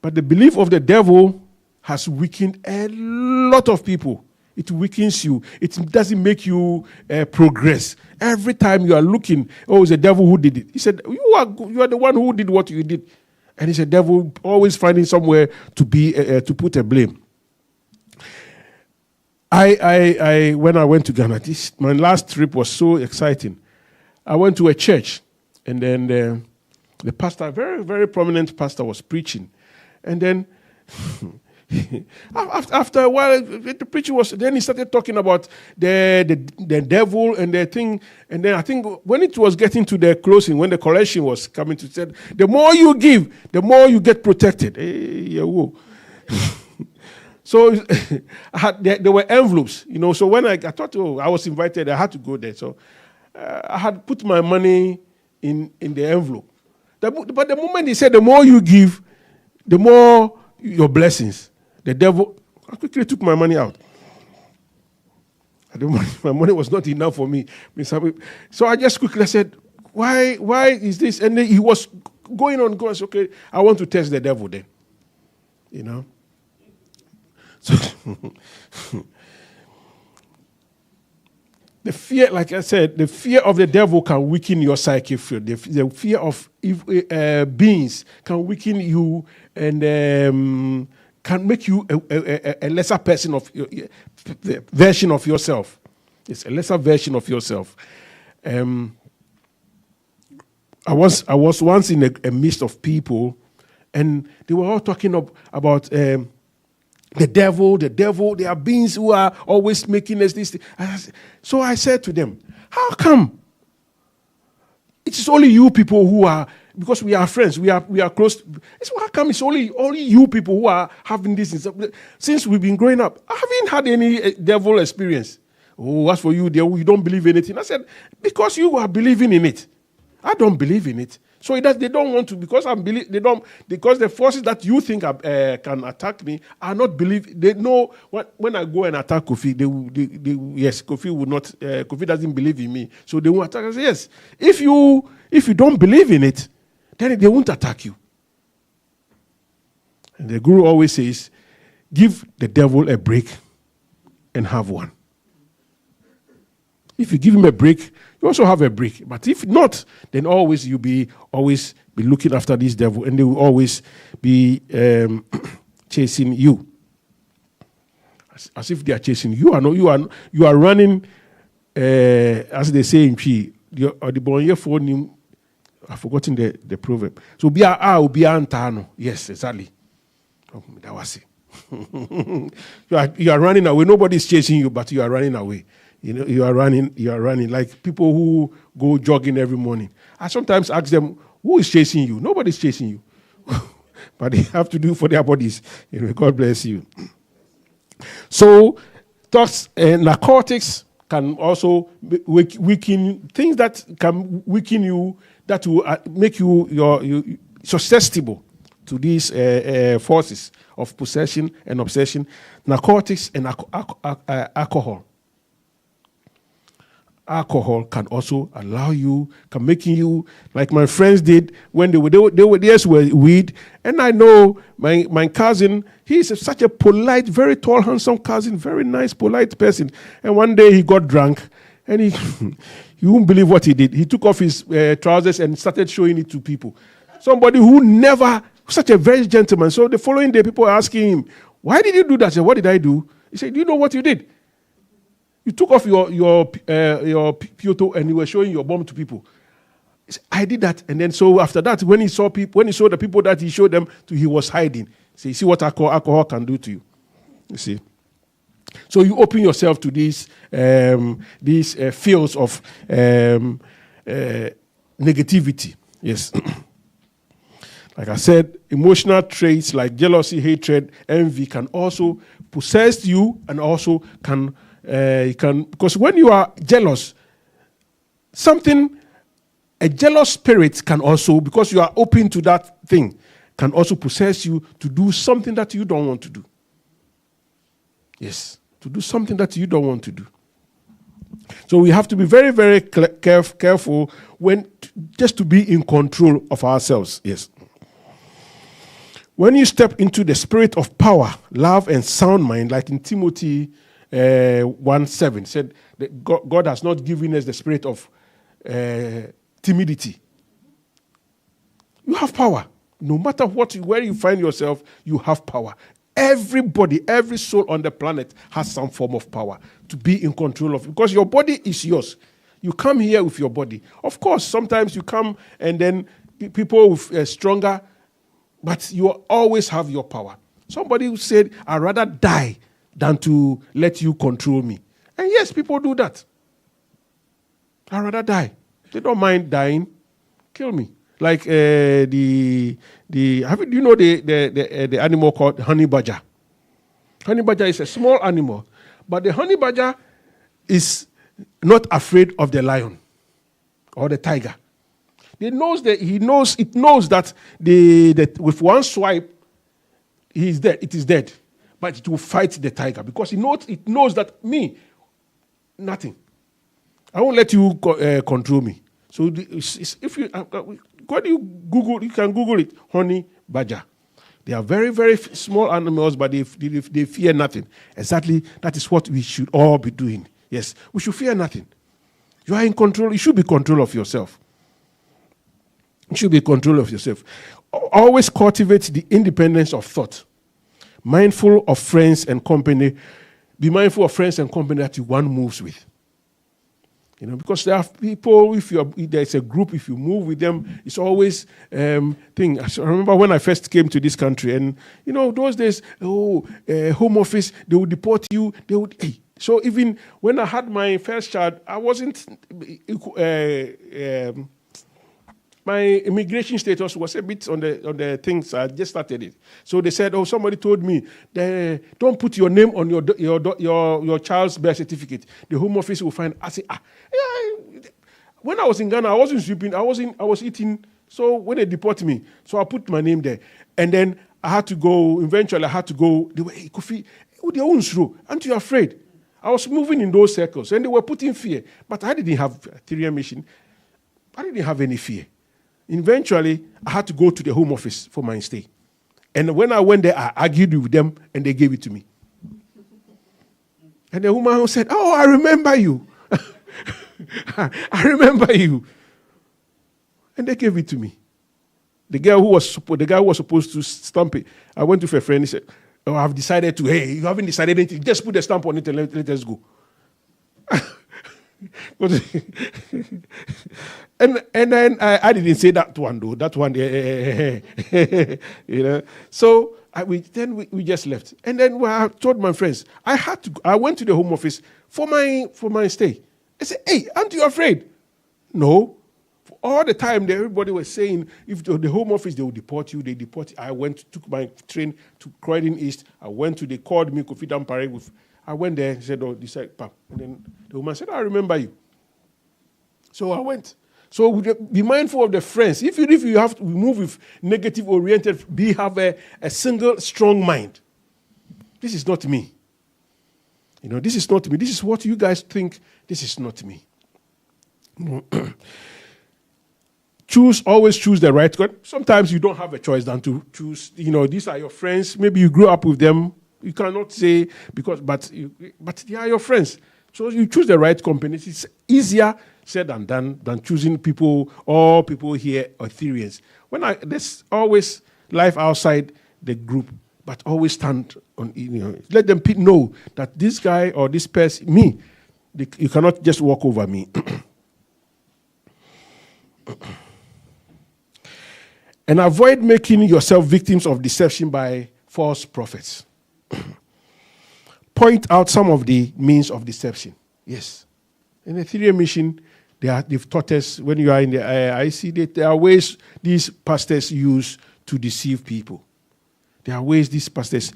But the belief of the devil has weakened a lot of people. It weakens you. It doesn't make you progress. Every time you are looking, oh, it's the devil who did it. He said, you are the one who did what you did. And it's the devil always finding somewhere to put a blame. When I went to Ghana, my last trip was so exciting. I went to a church, and then the pastor, very, very prominent pastor, was preaching. And then after a while, the preacher then he started talking about the devil and the thing. And then I think when it was getting to the closing, when the collection was coming to said, the more you give, the more you get protected. Hey, whoa. So there were envelopes, So when I thought, I was invited, I had to go there. So I had put my money in the envelope. But the moment he said, the more you give, the more your blessings. The devil, I quickly took my money out. My money was not enough for me. So I just quickly said, why is this? And then he was going on. I said, okay, I want to test the devil then. So the fear, like I said, the fear of the devil can weaken your psyche. The fear of beings can weaken you and can make you a lesser person of the version of yourself. It's a lesser version of yourself. I was once in a midst of people, and they were all talking about the devil. There are beings who are always making us this. So I said to them, how come? It is only you people who are, because we are friends, we are close. How come it's only you people who are having this? Since we've been growing up, I haven't had any devil experience. Oh, as for you, you don't believe in it. I said, because you are believing in it. I don't believe in it. So they don't want to, because because the forces that you think can attack me are not believe. They know when I go and attack Kofi, yes, Kofi will not. Kofi doesn't believe in me, so they won't attack. I say, yes, if you don't believe in it, then they won't attack you. And the guru always says, give the devil a break and have one. If you give him a break, you also have a break. But if not, then you'll always be looking after this devil, and they will always be chasing you. As if they are chasing you. You are running, as they say in Chi. I've forgotten the proverb. So be antano. Yes, exactly. That was it. You are running away. Nobody is chasing you, but you are running away. You are running like people who go jogging every morning. I sometimes ask them, who is chasing you? Nobody is chasing you. But they have to do for their bodies. God bless you. So, thoughts and narcotics can also weaken, things that can weaken you, that will make you susceptible to these forces of possession and obsession. Narcotics and alcohol. Alcohol can also allow you, can making you, like my friends did when they were weed. And I know my cousin, he's such a polite, very tall, handsome cousin, very nice, polite person. And one day he got drunk, and you won't believe what he did. He took off his trousers and started showing it to people. Somebody who never, such a very gentleman. So the following day, people are asking him, why did you do that? I said, what did I do? He said, do you know what you did? You took off your pioto and you were showing your bomb to people. He said, I did that. And then so after that, when he saw the people that he showed them to, he was hiding. So you see what alcohol can do to you. You see. So you open yourself to these fields of negativity. Yes. Like I said, emotional traits like jealousy, hatred, envy can also possess you, and also can because when you are jealous, a jealous spirit can also, because you are open to that thing, can also possess you to do something that you don't want to do. Yes, to do something that you don't want to do. So we have to be very, very careful just to be in control of ourselves. Yes. when you step into the spirit of power, love, and sound mind, like in Timothy 1:7, said that God has not given us the spirit of timidity. You have power. No matter where you find yourself, you have power. Everybody, every soul on the planet has some form of power to be in control of, because your body is yours. You come here with your body. Of course, sometimes you come and then people with stronger, but you always have your power. Somebody who said, I'd rather die than to let you control me. And yes, people do that. I'd rather die. They don't mind dying. Kill me. Like do you know the animal called honey badger? Honey badger is a small animal, but the honey badger is not afraid of the lion or the tiger. It knows that with one swipe, he is dead. It is dead, but it will fight the tiger because it knows that nothing. I won't let you control me. So if you you can Google it, honey badger. They are very, very small animals, but they fear nothing. Exactly, that is what we should all be doing. Yes, we should fear nothing. You are in control. You should be in control of yourself. You should be in control of yourself. Always cultivate the independence of thought. Mindful of friends and company. Be mindful of friends and company that one moves with. Because there are people, if there's a group, if you move with them, it's always thing. I remember when I first came to this country, and those days, home office, they would deport you. So even when I had my first child, I wasn't. My immigration status was a bit on the things. I just started it, so they said, somebody told me, don't put your name on your child's birth certificate. The Home Office will find. I said, when I was in Ghana, I wasn't sweeping. I was eating. So when they deport me, so I put my name there, and then I had to go. Eventually, I had to go. They were, hey, Kofi, their own slow. Aren't you afraid? I was moving in those circles, and they were putting fear. But I didn't have Etherean mission. I didn't have any fear. Eventually, I had to go to the Home Office for my stay. And when I went there, I argued with them, and they gave it to me. And the woman said, I remember you. I remember you. And they gave it to me. The guy who was supposed to stamp it, I went to a friend, he said, I've decided to, hey, you haven't decided anything, just put the stamp on it and let us go. and then I didn't say that one though. That one, So we just left. And then I told my friends, I went to the Home Office for my stay. I said, hey, aren't you afraid? No. All the time, everybody was saying, if the Home Office, they will deport you, they deport you. I took my train to Croydon East. They called me, Kofi Dampare. I went there, he said, they said, Pap. And then the woman said, I remember you. So I went. So be mindful of the friends. If you have to move with negative oriented, have a single strong mind. This is not me. This is not me. This is what you guys think. This is not me. Always choose the right God. Sometimes you don't have a choice than to choose. These are your friends. Maybe you grew up with them. You cannot say but they are your friends. So you choose the right companies. It's easier said and done than choosing people here, Ethereans. There's always life outside the group, but always stand on. Let them know that this guy or this person, you cannot just walk over me. And avoid making yourself victims of deception by false prophets. Point out some of the means of deception. Yes. In the Ethereum mission, they've taught us, when you are in the IC, there are ways these pastors use to deceive people. There are ways these pastors,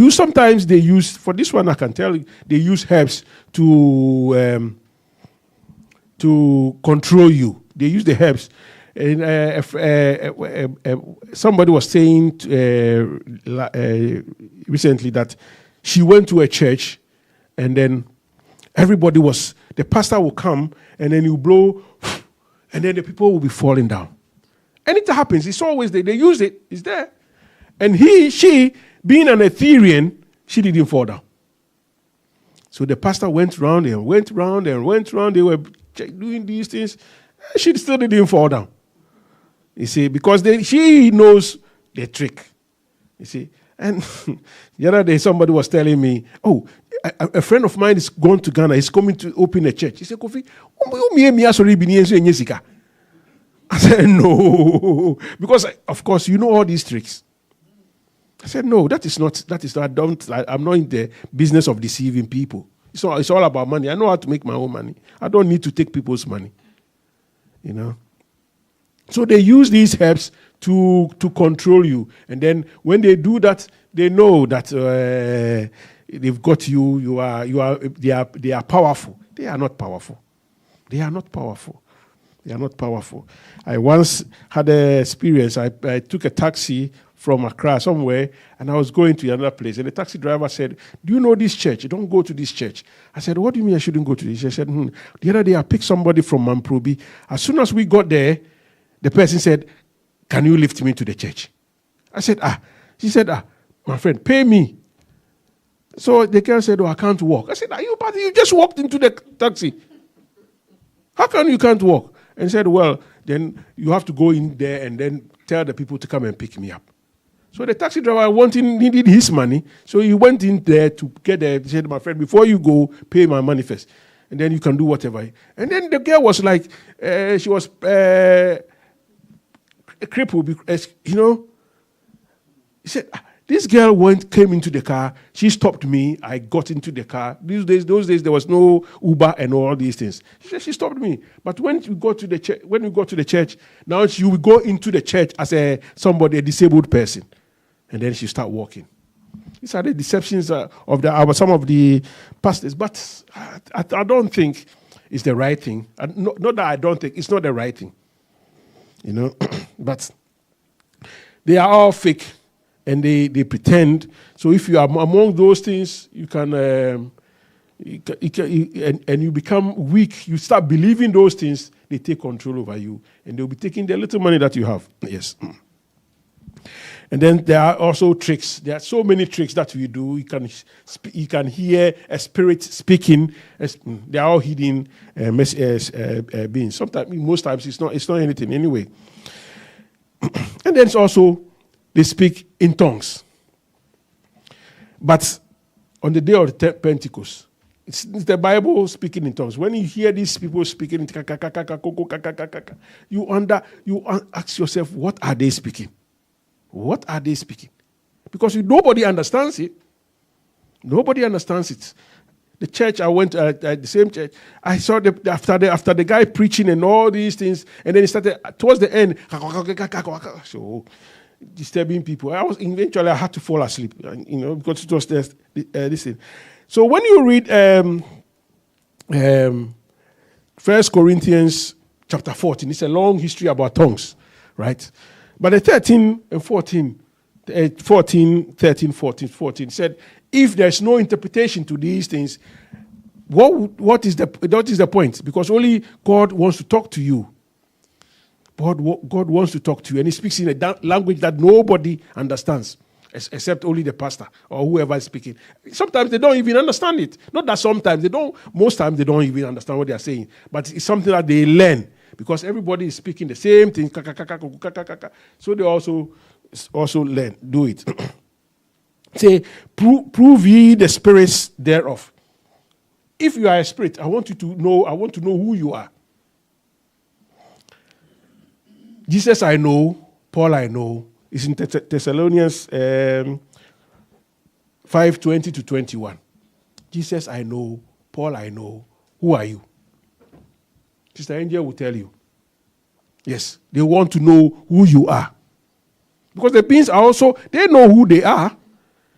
sometimes they use, for this one I can tell you, they use herbs to control you. They use the herbs. And somebody was saying recently that she went to a church, and then the pastor will come, and then you blow, and then the people will be falling down. And it happens. It's always there. They use it. It's there. And she, being an Etherean, she didn't fall down. So the pastor went round and went round and went round. They were doing these things. She still didn't fall down. You see, because she knows the trick. You see. And the other day somebody was telling me, oh, a friend of mine is going to Ghana. He's coming to open a church. He said, Kofi, I said, no. Because, of course, you know all these tricks. I said, no, that is not, I'm not in the business of deceiving people. It's all about money. I know how to make my own money. I don't need to take people's money. You know. So they use these herbs to control you. And then when they do that, they know that they've got you. They are powerful. They are not powerful. They are not powerful. They are not powerful. I once had an experience. I took a taxi from Accra somewhere, and I was going to another place. And the taxi driver said, do you know this church? Don't go to this church. I said, what do you mean I shouldn't go to this? He said, the other day I picked somebody from Mamprobi. As soon as we got there, the person said, can you lift me to the church? I said, She said, my friend, pay me. So the girl said, I can't walk. I said, you just walked into the taxi. How come you can't walk? And he said, well, then you have to go in there and then tell the people to come and pick me up. So the taxi driver needed his money, so he went in there to get there. He said, my friend, before you go, pay my money first, and then you can do whatever. And then the girl was like, she was crippled, you know. He said, this girl came into the car. She stopped me. I got into the car. Those days there was no Uber and all these things. She said she stopped me. But when you go to the church, now she will go into the church as a disabled person, and then she start walking. These are the deceptions of some of the pastors. But I don't think it's the right thing. Not that I don't think it's not the right thing. You know, but they are all fake. And they pretend. So if you are among those things, you can, and you become weak. You start believing those things. They take control over you, and they'll be taking the little money that you have. Yes. And then there are also tricks. There are so many tricks that we do. You can hear a spirit speaking. They are all hidden beings. Most times, it's not anything anyway. And then it's also, they speak in tongues. But on the day of Pentecost, it's the Bible speaking in tongues. When you hear these people speaking in you ask yourself, what are they speaking? What are they speaking? Because nobody understands it. Nobody understands it. The church I went at the same church, I saw after the guy preaching and all these things, and then he started towards the end. So disturbing people. Eventually I had to fall asleep, you know, because it was this thing. So when you read 1 Corinthians chapter 14, it's a long history about tongues, right? But the 13 and 14 said, if there's no interpretation to these things, what is the point? Because only God wants to talk to you. God wants to talk to you, and he speaks in a language that nobody understands, except only the pastor or whoever is speaking. Sometimes they don't even understand it. Not that sometimes they don't. Most times they don't even understand what they are saying. But it's something that they learn because everybody is speaking the same thing. So they also learn, do it. Say, prove ye the spirits thereof. If you are a spirit, I want to know who you are. Jesus I know, Paul I know. It's in Thessalonians 5:20-21. Jesus I know, Paul I know. Who are you? Sister Angel will tell you. Yes, they want to know who you are. Because the beings are also, they know who they are.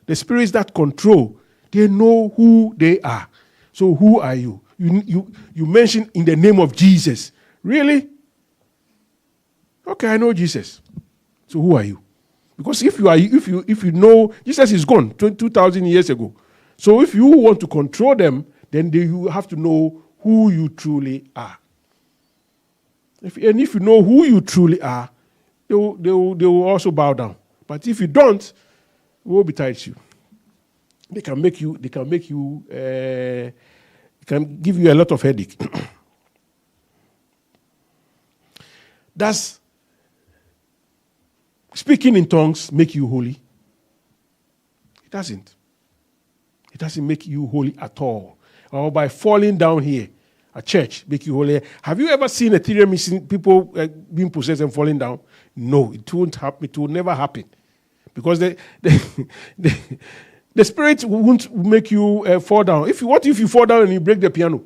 The spirits that control, they know who they are. So who are you? You mention in the name of Jesus. Really? Okay, I know Jesus. So who are you? Because if you know, Jesus is gone 2,000 years ago. So if you want to control them, then you have to know who you truly are. If you know who you truly are, they will also bow down. But if you don't, we will be tied to you. They can give you a lot of headache. Does speaking in tongues make you holy? It doesn't. It doesn't make you holy at all. Or by falling down here at church, make you holy. Have you ever seen Etherean mission people being possessed and falling down? No, it won't happen. It will never happen. Because the spirit won't make you fall down. What if you fall down and you break the piano?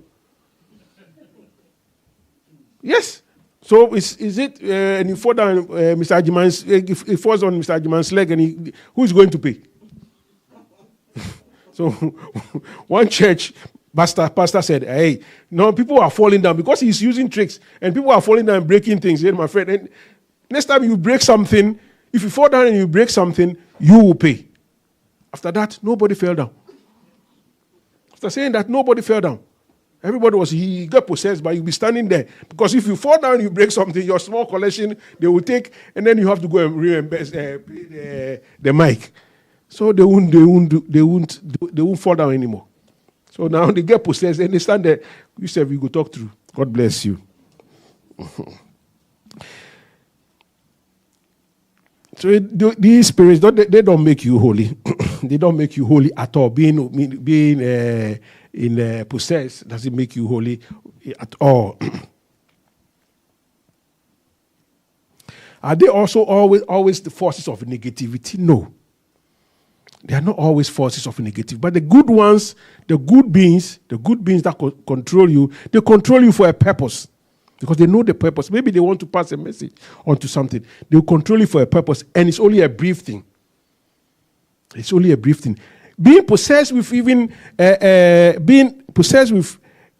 Yes. So is it and you fall down, Mr. Ajiman's, if it falls on Mr. Ajiman's leg, and who's going to pay? So one church pastor said, "Hey, no, people are falling down because he's using tricks, and people are falling down and breaking things." He said, "My friend, and next time you break something, if you fall down and you break something, you will pay." After that, nobody fell down. After saying that, nobody fell down. Everybody he got possessed, but you'll be standing there. Because if you fall down and you break something, your small collection, they will take, and then you have to go and reimburse the mic. So they won't fall down anymore. So now they get possessed and they stand there. You said we go talk through. God bless you. So these spirits, they don't make you holy. They don't make you holy at all. Being possessed doesn't make you holy at all. Are they also always the forces of negativity? No. They are not always forces of negativity. But the good ones, the good beings that control you, they control you for a purpose. Because they know the purpose. Maybe they want to pass a message onto something. They will control you for a purpose, and it's only a brief thing. It's only a brief thing. Being possessed with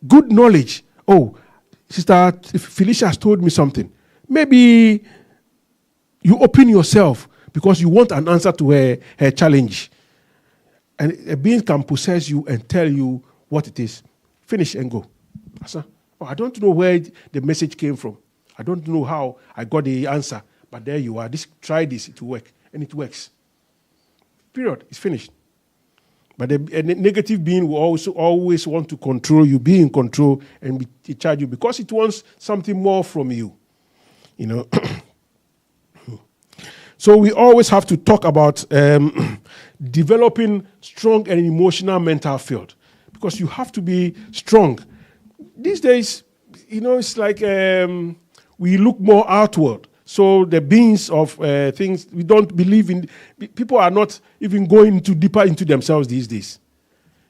good knowledge. Oh, Sister Felicia has told me something. Maybe you open yourself because you want an answer to her challenge. And a being can possess you and tell you what it is. Finish and go. Oh, I don't know where the message came from. I don't know how I got the answer. But there you are. Try this. It will work. And it works. Period. It's finished. But a negative being will also always want to control you, be in control, and charge you because it wants something more from you. You know. So we always have to talk about developing strong and emotional mental field because you have to be strong. These days, it's like we look more outward. So the beings of things we don't believe in, people are not even going deeper into themselves these days.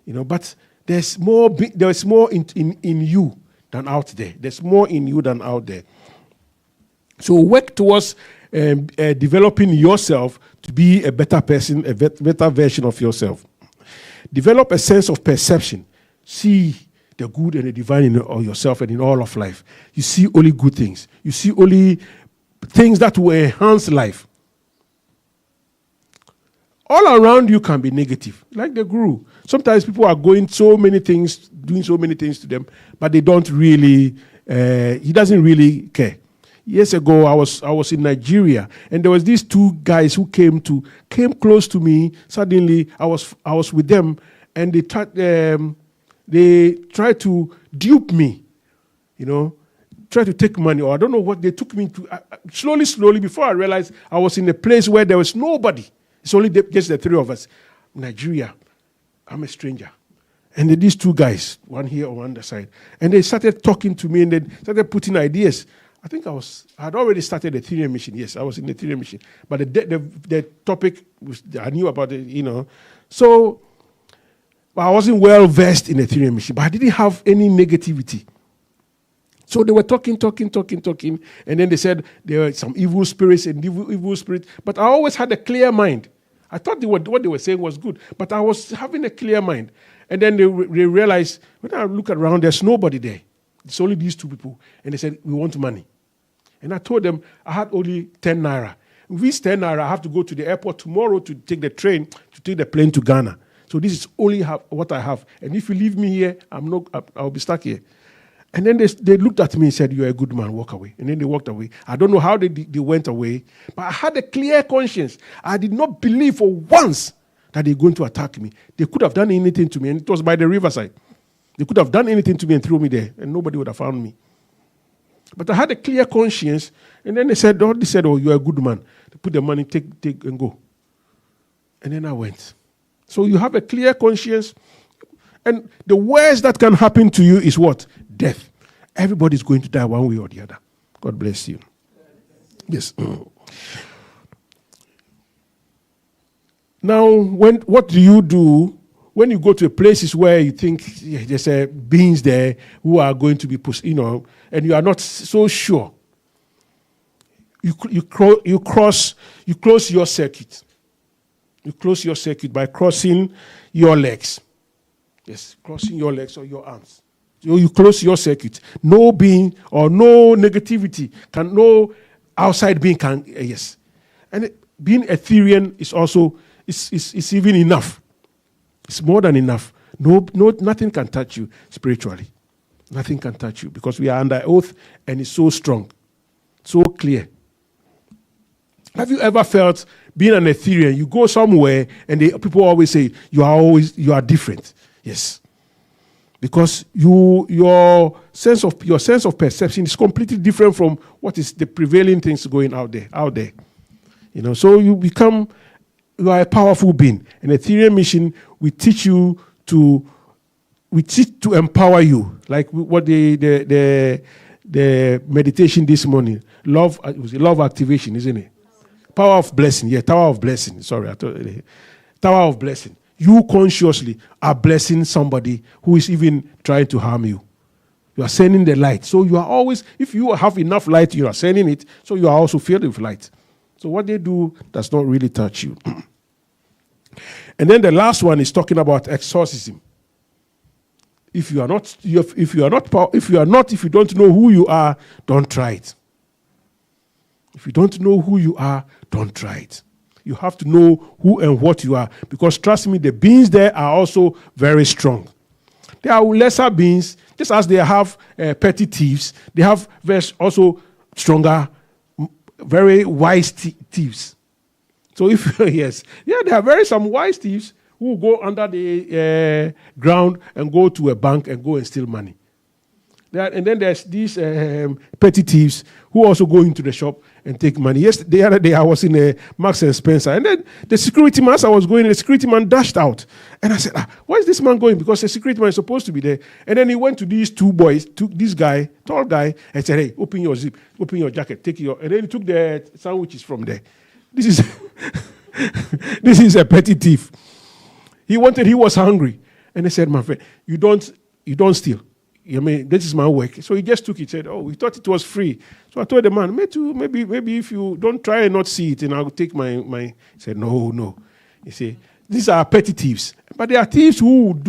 But there's more in you than out there. There's more in you than out there. So work towards developing yourself to be a better person, a better version of yourself. Develop a sense of perception. See the good and the divine in yourself and in all of life. You see only good things. You see only things that will enhance life. All around you can be negative, like the guru. Sometimes people are doing so many things to them, but they don't really, he doesn't really care. Years ago, I was in Nigeria, and there was these two guys who came close to me. Suddenly, I was with them, and they tried to dupe me, try to take money, or I don't know what they took me to. Slowly, before I realized I was in a place where there was nobody. It's only just the three of us. Nigeria, I'm a stranger. And these two guys, one here or one other side, and they started talking to me, and they started putting ideas. I think I had already started the Etherean mission. Yes, I was in the Etherean mission. But the topic, I knew about it, So I wasn't well versed in the Etherean mission, but I didn't have any negativity. So they were talking, and then they said there were some evil spirits and evil spirits. But I always had a clear mind. I thought what they were saying was good, but I was having a clear mind. And then they realized, when I look around, there's nobody there. It's only these two people. And they said, we want money. And I told them I had only 10 naira. With this 10 naira, I have to go to the airport tomorrow to take the train, to take the plane to Ghana. So this is only what I have. And if you leave me here, I'll be stuck here. And then they looked at me and said, "You're a good man, walk away." And then they walked away. I don't know how they went away, but I had a clear conscience. I did not believe for once that they're going to attack me. They could have done anything to me, and it was by the riverside. They could have done anything to me and threw me there, and nobody would have found me. But I had a clear conscience, and then they said, "Oh, you're a good man. They put the money, take and go." And then I went. So you have a clear conscience, and the worst that can happen to you is what? Death. Everybody's going to die one way or the other. God bless you. Yes. Now, what do you do when you go to places where you think there's beings there who are going to be, and you are not so sure? You close your circuit. You close your circuit by crossing your legs. Yes, crossing your legs or your arms. So you close your circuit. No being or no negativity no outside being can, yes. And being Etherean is also, is even enough. It's more than enough. Nothing can touch you spiritually. Nothing can touch you because we are under oath and it's so strong, so clear. Have you ever felt being an Etherean? You go somewhere and people always say you are different. Yes. Because your sense of perception is completely different from what is the prevailing things going out there. So you are a powerful being. An Ethereum mission, we teach to empower you, like what the meditation this morning. Love, it was love activation, isn't it? Power of blessing. Yeah, tower of blessing. Sorry, tower of blessing. You consciously are blessing somebody who is even trying to harm you. You are sending the light. So you are always, if you have enough light, you are sending it, so you are also filled with light. So what they do does not really touch you. And then the last one is talking about exorcism. If you don't know who you are, don't try it. If you don't know who you are, don't try it. You have to know who and what you are. Because trust me, the beings there are also very strong. There are lesser beings, just as they have petty thieves, they have also stronger, very wise thieves. So there are very some wise thieves who go under the ground and go to a bank and go and steal money. And then there's these petty thieves who also go into the shop and take money. The other day I was in a Marks and Spencer, and then the security man, as I was going, the security man dashed out. And I said, where is this man going? Because the security man is supposed to be there. And then he went to these two boys, this guy, tall guy, and said, "Hey, open your zip, open your jacket, and then he took the sandwiches from there. This is a petty thief. He was hungry. And they said, "My friend, you don't steal. I mean, this is my work." So he just took it, said, "Oh, we thought it was free." So I told the man, maybe if you don't try and not see it, and I'll take my. He said, no. You see, these are petty thieves. But there are thieves who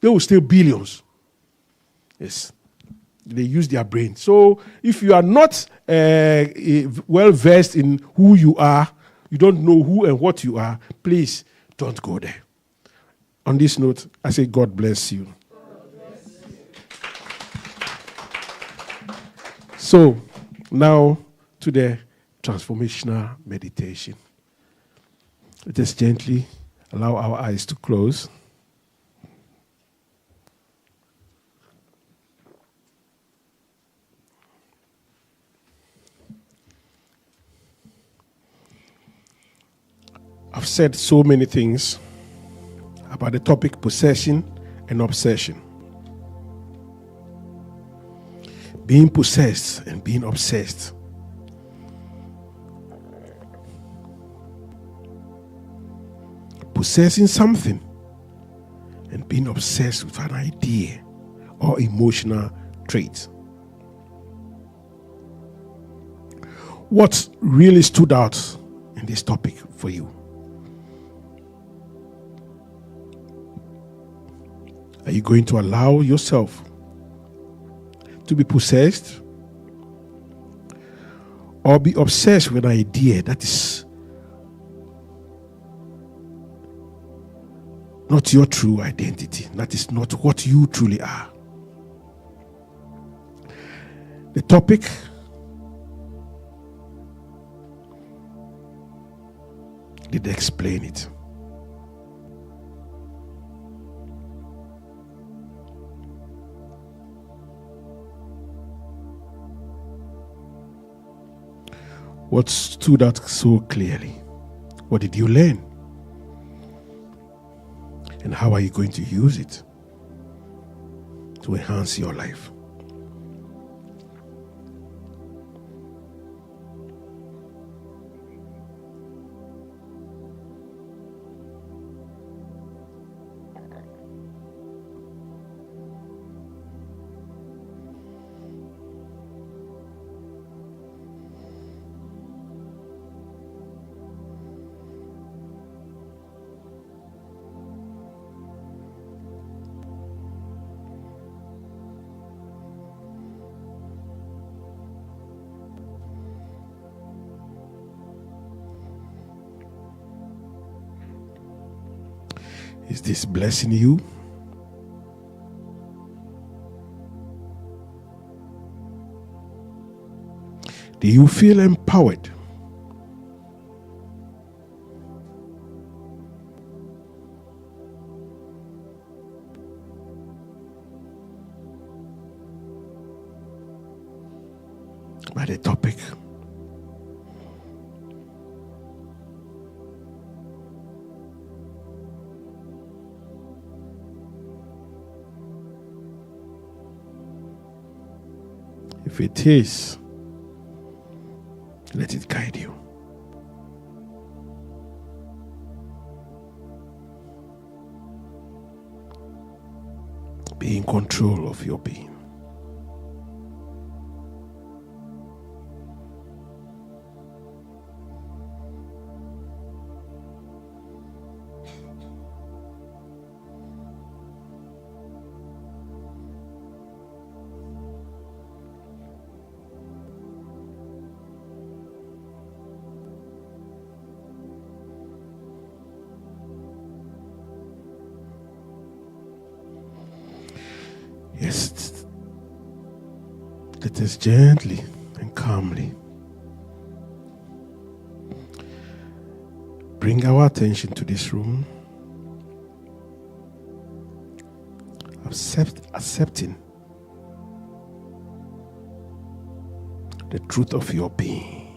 will steal billions. Yes. They use their brain. So if you are not well versed in who you are, you don't know who and what you are, please don't go there. On this note, I say God bless you. So, now to the transformational meditation. Let us gently allow our eyes to close. I've said so many things about the topic possession and obsession. Being possessed and being obsessed. Possessing something and being obsessed with an idea or emotional trait. What really stood out in this topic for you? Are you going to allow yourself to be possessed or be obsessed with an idea that is not your true identity, that is not what you truly are? the topic. Did they explain it? What stood out so clearly? What did you learn? And how are you going to use it to enhance your life? Is this blessing you? Do you feel empowered? By the topic. If it is, let it guide you. Be in control of your being. Yes, let us gently and calmly bring our attention to this room, accepting the truth of your being.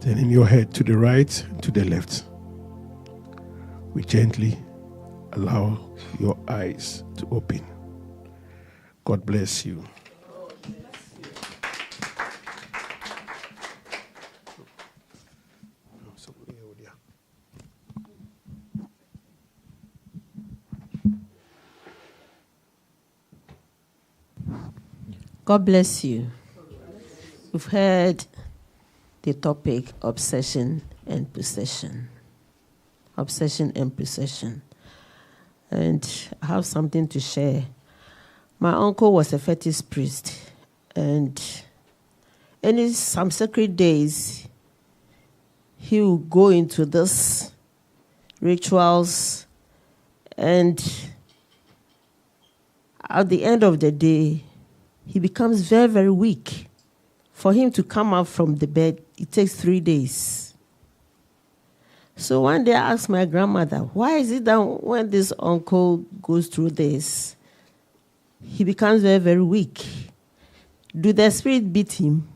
Turning your head to the right and to the left. We gently allow your eyes to open. God bless you. God bless you. You've heard the topic obsession and possession. Obsession and possession. And I have something to share. My uncle was a fetish priest, and in some sacred days, he would go into this rituals, and at the end of the day, he becomes very, very weak. For him to come out from the bed, it takes 3 days. So one day I asked my grandmother, why is it that when this uncle goes through this, he becomes very, very weak? Do the spirit beat him?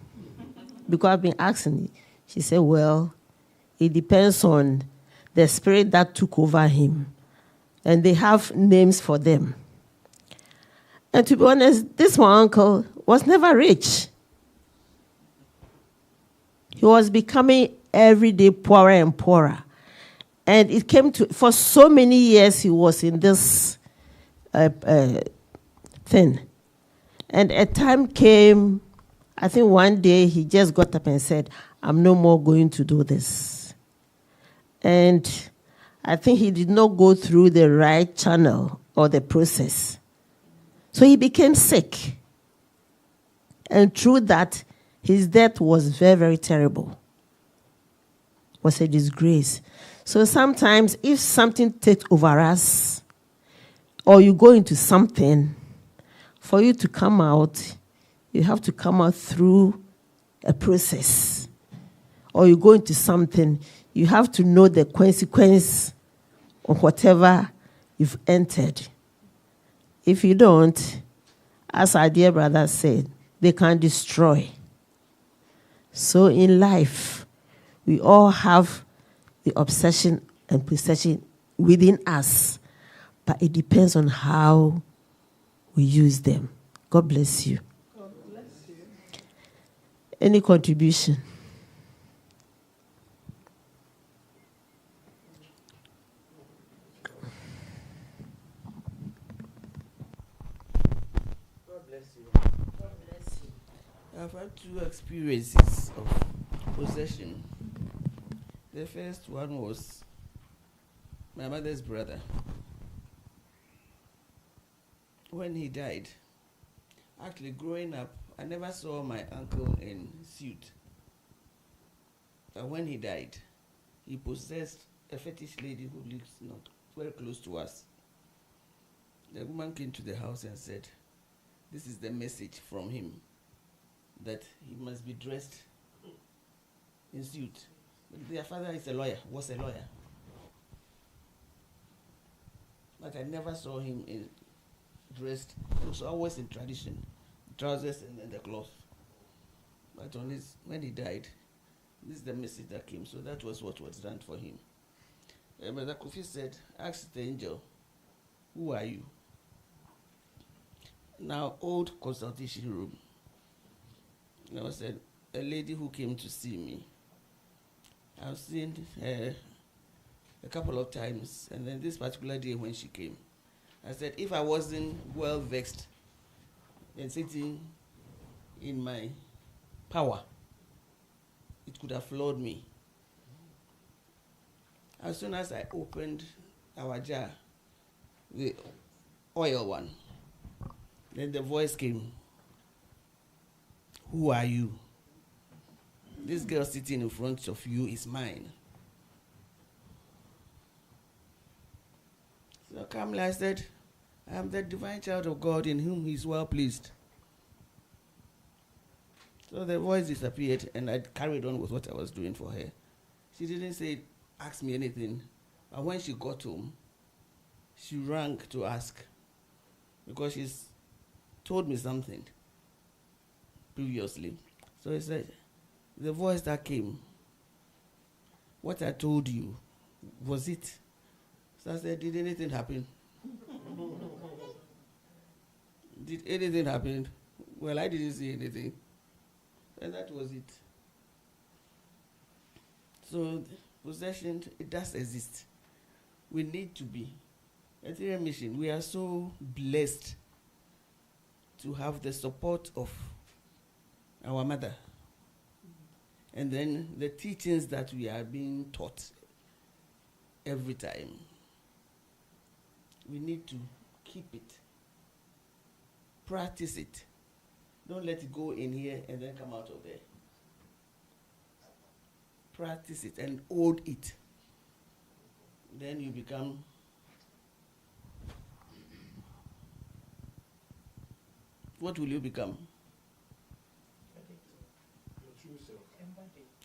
Because I've been asking. She said, well, it depends on the spirit that took over him. And they have names for them. And to be honest, this my uncle was never rich. He was becoming every day poorer and poorer. And it came to, for so many years, he was in this thing. And a time came, I think one day, he just got up and said, I'm no more going to do this. And I think he did not go through the right channel or the process. So he became sick. And through that, his death was very, very terrible. It was a disgrace. So sometimes if something takes over us, or you go into something, For you to come out, you have to come out through a process. Or you go into something, you have to know the consequence of whatever you've entered. If you don't, as our dear brother said, they can destroy. So in life, we all have the obsession and possession within us, but it depends on how we use them. God bless you. God bless you. Any contribution? God bless you. God bless you. I've had two experiences of possession. The first one was my mother's brother. When he died, actually growing up, I never saw my uncle in suit. But when he died, he possessed a fetish lady who lives not very close to us. The woman came to the house and said, this is the message from him, that he must be dressed in suit. But their father is a lawyer, was a lawyer. But I never saw him dressed. He was always in tradition, trousers and the cloth. But when he died, this is the message that came. So that was what was done for him. Brother Kofi said, ask the angel, who are you? Now, old consultation room. There was a lady who came to see me. I've seen her a couple of times, and then this particular day when she came, I said, if I wasn't well vexed and sitting in my power, it could have floored me. As soon as I opened our jar, the oil one, then the voice came, who are you? This girl sitting in front of you is mine. So calmly I said, I am the divine child of God in whom he is well pleased. So the voice disappeared and I carried on with what I was doing for her. She didn't say, ask me anything. But when she got home, she rang to ask because she's told me something previously. So he said, the voice that came, what I told you, was it? So I said, did anything happen? Did anything happen? Well, I didn't see anything. And that was it. So possession, it does exist. We need to be. Etherean Mission, we are so blessed to have the support of our mother. And then the teachings that we are being taught every time. We need to keep it. Practice it. Don't let it go in here and then come out of there. Practice it and hold it. Then you become what will you become? Your true self.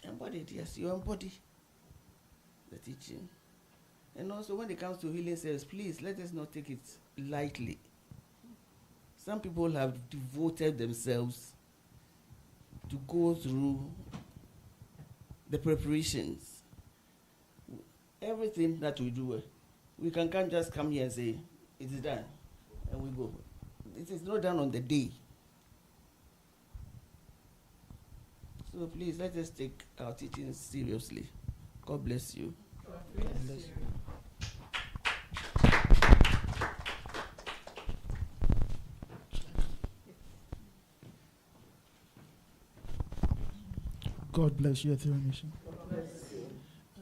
Embodied, yes, you embody the teaching. And also when it comes to healing cells, please let us not take it lightly. Some people have devoted themselves to go through the preparations. Everything that we do, we can't just come here and say, it is done, and we go. It is not done on the day. So please, let us take our teachings seriously. God bless you. God bless you. God bless you, Etherean Mission. God bless you.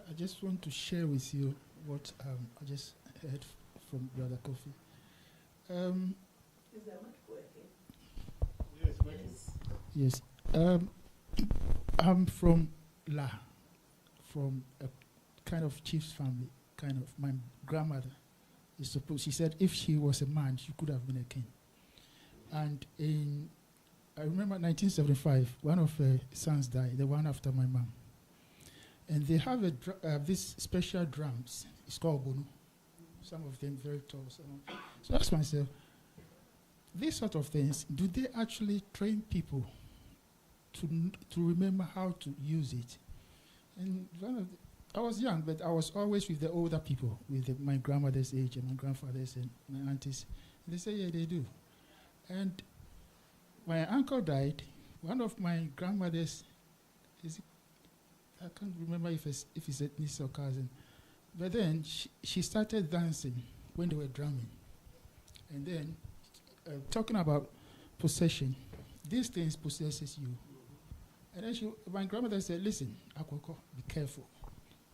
I just want to share with you what I just heard from Brother Kofi. Is that mic working? Yes, Yes. I'm from La, from a kind of chief's family, kind of. My grandmother is supposed, she said if she was a man, she could have been a king. And I remember 1975, one of her sons died, the one after my mom. And they have this special drums. It's called Bono. Some of them very tall. So I asked myself, these sort of things, do they actually train people to remember how to use it? And I was young, but I was always with the older people, with my grandmother's age and my grandfather's and my aunties. And they say, yeah, they do. And my uncle died. One of my grandmothers, I can't remember if it's a niece or cousin, but then she started dancing when they were drumming. And then, talking about possession, these things possesses you. And then my grandmother said, listen, Akoko, be careful.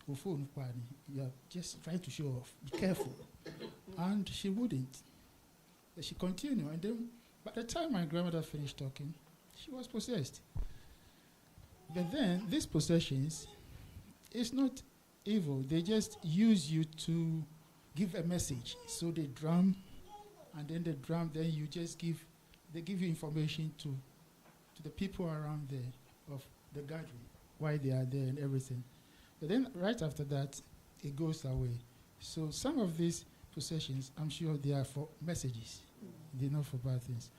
You are just trying to show off. Be careful. And she wouldn't. But she continued. And then, by the time my grandmother finished talking, she was possessed. But then, these possessions, it's not evil. They just use you to give a message. So they drum, and then they drum, then they give you information to the people around there of the gathering, why they are there and everything. But then right after that, it goes away. So some of these possessions, I'm sure they are for messages. They're not for bad things.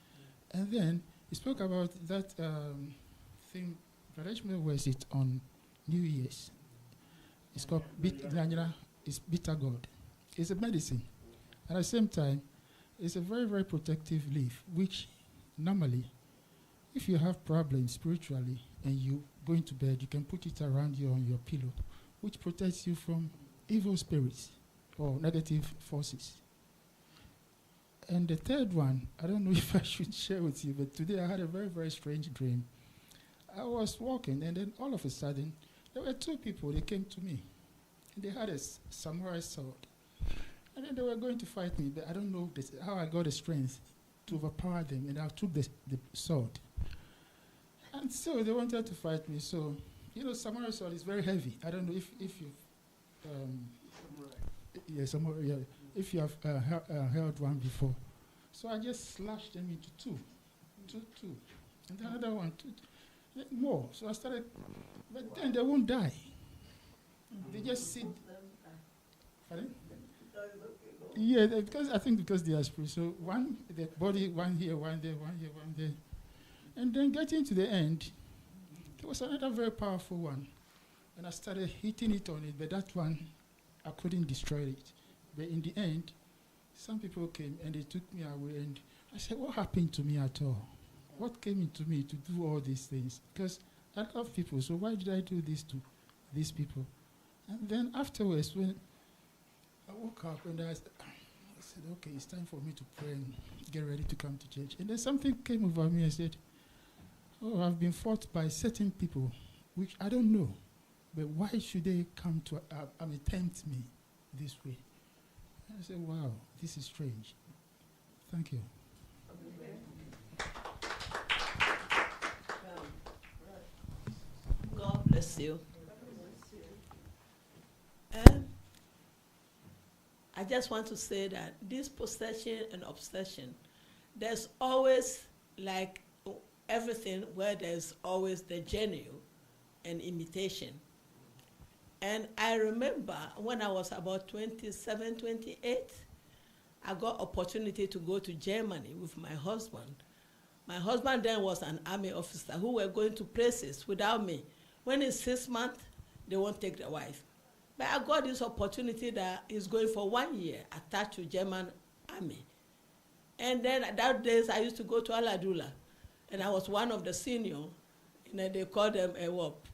And then he spoke about that thing, Brother Ishmael was it on New Year's. It's called it's bitter gourd. It's a medicine. At the same time, it's a very, very protective leaf, which normally, if you have problems spiritually and you go into bed, you can put it around you on your pillow, which protects you from evil spirits or negative forces. And the third one, I don't know if I should share with you, but today I had a very, very strange dream. I was walking, and then all of a sudden, there were two people. They came to me. And they had a samurai sword. And then they were going to fight me, but I don't know how I got the strength to overpower them, and I took the sword. And so they wanted to fight me. So, samurai sword is very heavy. I don't know if you if you have held one before. So I just slashed them into two. And the other one, two. More. So I started, but then they won't die. They just sit. Pardon? Yeah, because they are spirit. So one, the body, one here, one there, one here, one there. And then getting to the end, there was another very powerful one. And I started hitting it on it, but that one, I couldn't destroy it. But in the end, some people came and they took me away, and I said, what happened to me at all? What came into me to do all these things? Because I love people, so why did I do this to these people? And then afterwards, when I woke up and I said, okay, it's time for me to pray and get ready to come to church. And then something came over me and said, oh, I've been fought by certain people, which I don't know, but why should they come to tempt me this way? And I said, wow, this is strange. Thank you. God bless you. I just want to say that this possession and obsession, there's always, like everything, where there's always the genuine and imitation. And I remember when I was about 27, 28, I got opportunity to go to Germany with my husband. My husband then was an army officer who were going to places without me. When it's 6 months, they won't take the wife. But I got this opportunity that is going for 1 year attached to German army. And then at that days, I used to go to Aladula. And I was one of the senior, they call them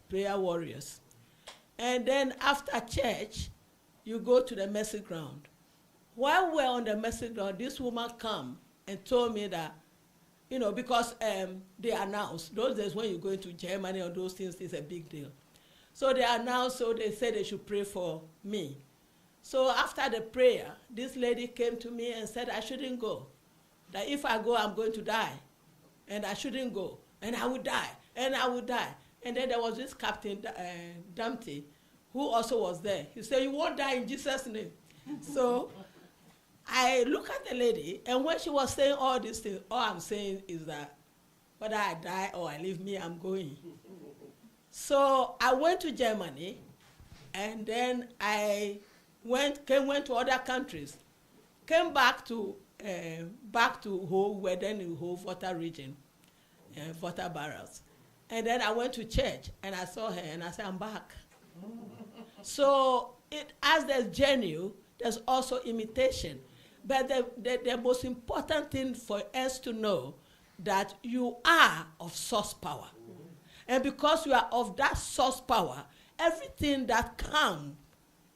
prayer warriors. And then after church, you go to the mercy ground. While we're on the mercy ground, this woman come and told me that, because they announced, those days when you go into Germany or those things, it's a big deal. So they announced, so they said they should pray for me. So after the prayer, this lady came to me and said I shouldn't go. That if I go, I'm going to die. And I shouldn't go. And I would die. And I would die. And then there was this Captain Dumpty, who also was there. He said, you won't die in Jesus' name. So I look at the lady, and when she was saying all these things, all I'm saying is that whether I die or I leave me, I'm going. So I went to Germany, and then I went to other countries, came back to Ho, we're then in Ho, Volta region, Volta barrels. And then I went to church, and I saw her, and I said, I'm back. So as there's genuine, there's also imitation. But the most important thing for us to know that you are of source power. And because you are of that source power, everything that comes,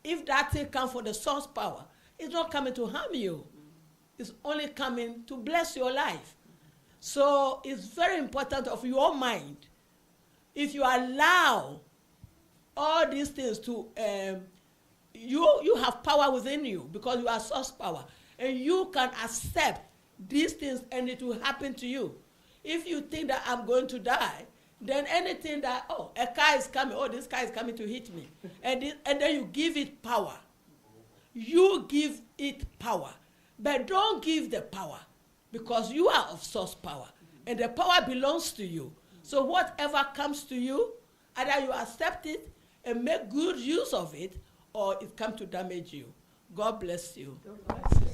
if that thing comes for the source power, it's not coming to harm you. It's only coming to bless your life. So it's very important of your mind. If you allow all these things to, you have power within you because you are source power. And you can accept these things and it will happen to you. If you think that I'm going to die, then anything that, a car is coming, this car is coming to hit me. And then you give it power. You give it power. But don't give the power because you are of source power. And the power belongs to you. So whatever comes to you, either you accept it and make good use of it, or it comes to damage you. God bless you. God bless you.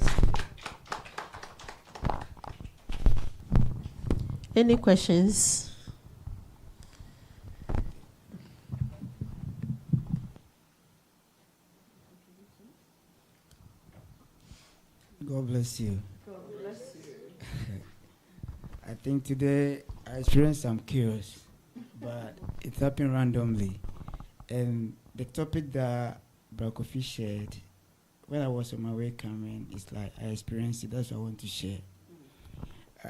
Any questions? God bless you. God bless you. I think today I experienced some chaos, but it happened randomly. And the topic that Brakofi shared, when I was on my way coming, it's like I experienced it. That's what I want to share.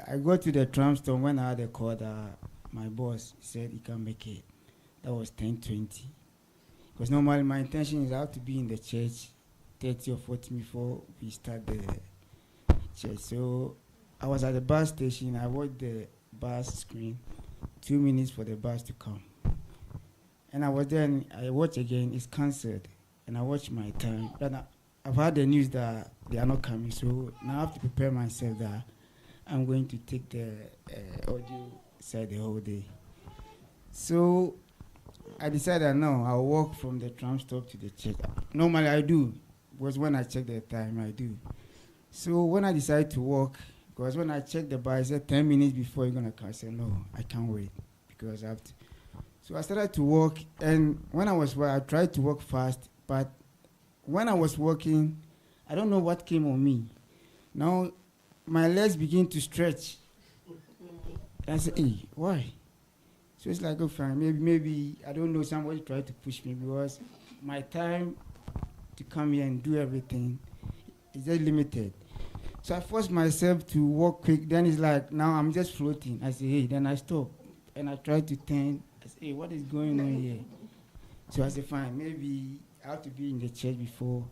I got to the tram stop when I had a call that my boss said he can't make it. That was 10:20. Because normally my intention is I have to be in the church 30 or 40 before we start the church. So I was at the bus station. I watched the bus screen, 2 minutes for the bus to come. And I was there and I watched again, it's cancelled. And I watched my time. But I've heard the news that they are not coming. So now I have to prepare myself that I'm going to take the audio side the whole day. So I decided, no, I'll walk from the tram stop to the church. Normally I do, because when I check the time, I do. So when I decided to walk, because when I checked the bus, I said 10 minutes before you're going to come. I said, no, I can't wait, because I have to. So I started to walk, and when I tried to walk fast, but when I was walking, I don't know what came on me. Now, my legs begin to stretch. I said, hey, why? So it's like, oh, fine, maybe, I don't know, somebody tried to push me because my time to come here and do everything is just limited. So I forced myself to walk quick. Then it's like, now I'm just floating. I say, hey, then I stop. And I try to turn. I say, hey, what is going on here? So I said, fine, maybe I have to be in the church before.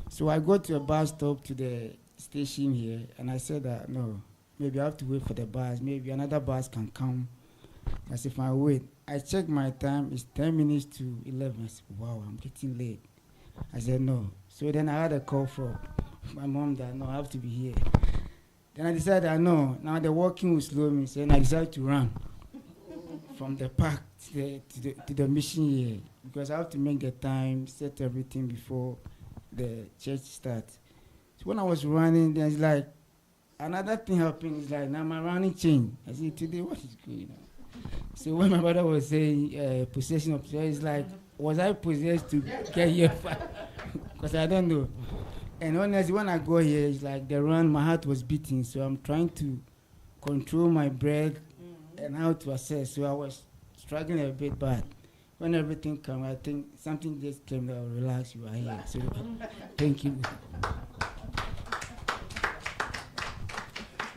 So I go to a bus stop to the station here, and I said that, no, maybe I have to wait for the bus. Maybe another bus can come. I said, fine, wait. I checked my time. It's 10 minutes to 11. I said, wow, I'm getting late. I said, no. So then I had a call from my mom that, no, I have to be here. Then I decided, no, now the walking will slow me. So then I decided to run from the park to the mission here, because I have to make the time, set everything before the church starts. So when I was running, there's like, another thing happened. It's like, now my running changed. I said, today, what is going on? So when my brother was saying possession of prayer, it's like, was I possessed to get here? Because I don't know. And honestly, when I go here, it's like the run, my heart was beating. So I'm trying to control my breath and how to assess. So I was struggling a bit, but when everything came, I think something just came that relax, you are here. So thank you.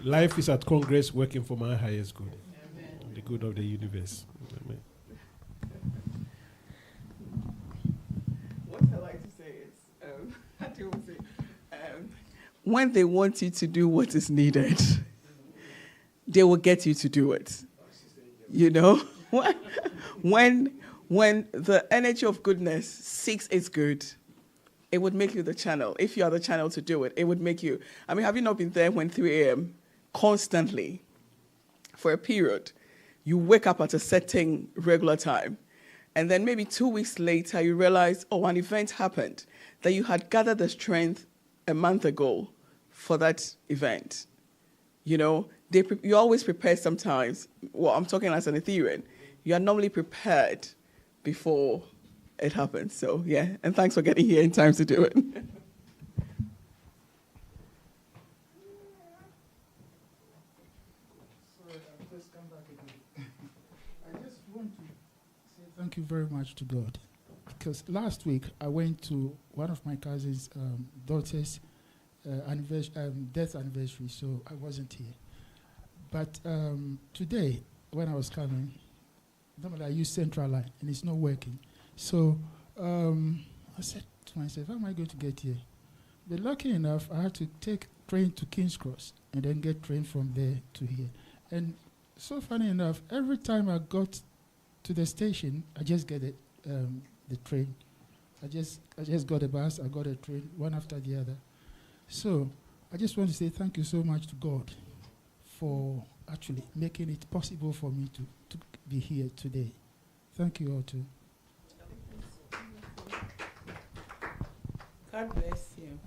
Life is at Congress working for my highest good. Amen. The good of the universe. Amen. What I like to say is, I do say, when they want you to do what is needed, they will get you to do it. You know, when the energy of goodness seeks its good, it would make you the channel. If you are the channel to do it, it would make you. I mean, have you not been there when 3 a.m. constantly for a period? You wake up at a certain regular time, and then maybe 2 weeks later, you realize, oh, an event happened, that you had gathered the strength a month ago for that event. You know, you always prepare sometimes. Well, I'm talking as an Etherean. You are normally prepared before it happens. So, yeah, and thanks for getting here in time to do it. Thank you very much to God. Because last week I went to one of my cousin's daughter's death anniversary, so I wasn't here. But today, when I was coming, normally I use Central Line, and it's not working. So I said to myself, how am I going to get here? But lucky enough, I had to take train to King's Cross and then get train from there to here. And so funny enough, every time I got to the station, I just get the train. I just got a bus, I got a train, one after the other. So I just want to say thank you so much to God for actually making it possible for me to be here today. Thank you all too. God bless you.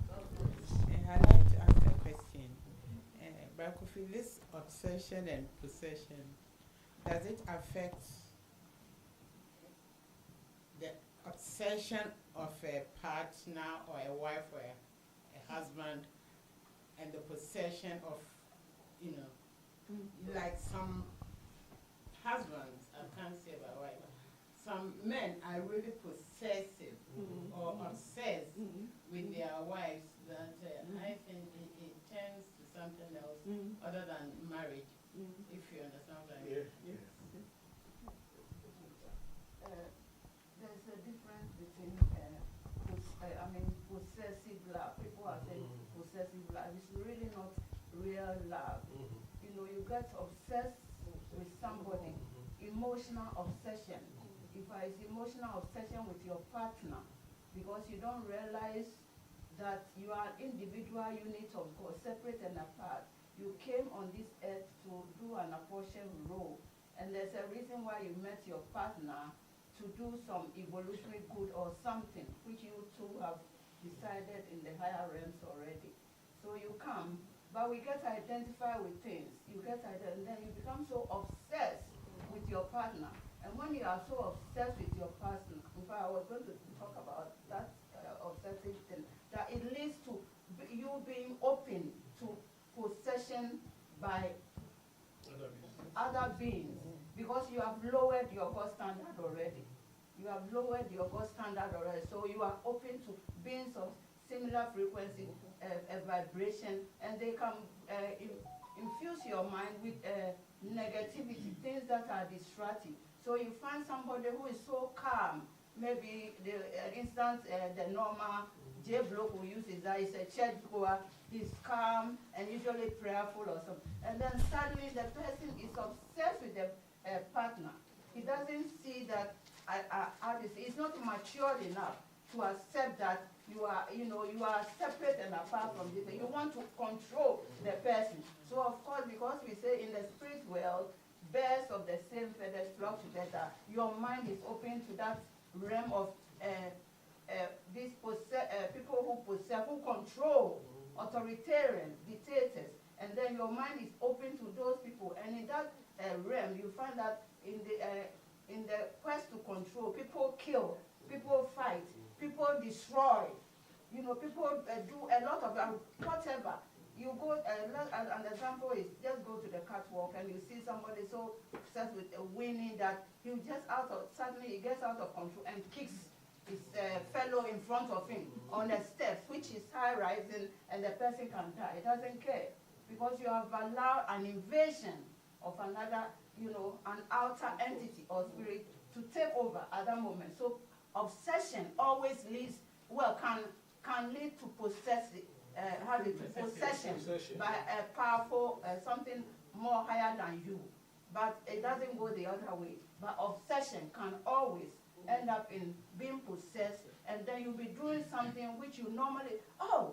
I'd like to ask a question. Brakofi, this obsession and possession, does it affect the obsession of a partner or a wife or a husband and the possession of, like some husbands, I can't say about wife, some men are really possessive or obsessed with their wives that I think it turns to something else other than marriage, if you understand what I mean. Yeah. There's a difference between, possessive love. People are saying possessive love. It's really not real love. You get obsessed with somebody. Emotional obsession. If it's emotional obsession with your partner, because you don't realize that you are an individual unit of God, separate and apart. You came on this earth to do an apportioned role, and there's a reason why you met your partner to do some evolutionary good or something, which you two have decided in the higher realms already. So you come, but we get identified with things. You get identified, and then you become so obsessed with your partner. And when you are so obsessed with your partner, in fact, I was going to talk about that obsessive thing, that it leads to you being open to possession by other beings, because you have lowered your God standard already. You have lowered your God standard already, so you are open to beings of similar frequency, vibration, and they can infuse your mind with negativity, things that are distracting. So you find somebody who is so calm, maybe the normal J block we use is that he's a church goer, he's calm and usually prayerful or something. And then suddenly the person is obsessed with the partner. He doesn't see that he's not mature enough to accept that you are separate and apart from this. You want to control the person. So of course, because we say in the spirit world, birds of the same feathers flock together, your mind is open to that realm of these people who control, authoritarian dictators, and then your mind is open to those people. And in that realm, you find that in the quest to control, people kill, people fight, people destroy. People do a lot of whatever. You go, an example is just go to the catwalk and you see somebody so obsessed with winning that suddenly he gets out of control and kicks his fellow in front of him on the steps, which is high rising, and the person can die. He doesn't care, because you have allowed an invasion of another, an outer entity or spirit to take over at that moment. So obsession always can lead to possession by a powerful something more higher than you, but it doesn't go the other way. But obsession can always end up in being possessed, and then you you'll be doing something which you normally, oh,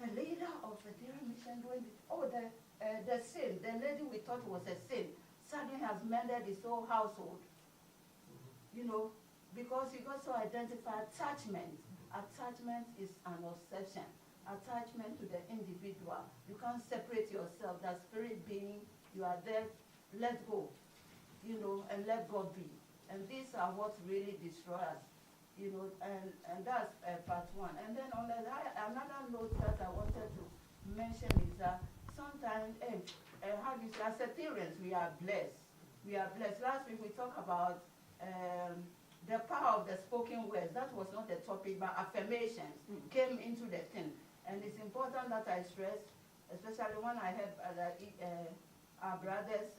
the leader of the Etherean mission doing this, oh, the sin, the lady we thought was a sin, suddenly has mended his whole household. You know, because you also identify attachment. Attachment is an obsession. Attachment to the individual. You can't separate yourself. That spirit being, you are there, let go, you know, and let God be. And these are what really destroy us, you know, and that's part one. And then on another note that I wanted to mention is that sometimes, how do you say, as Ethereans, we are blessed. We are blessed. Last week we talked about the power of the spoken words. That was not the topic, but affirmations came into the thing. And it's important that I stress, especially when I have our brothers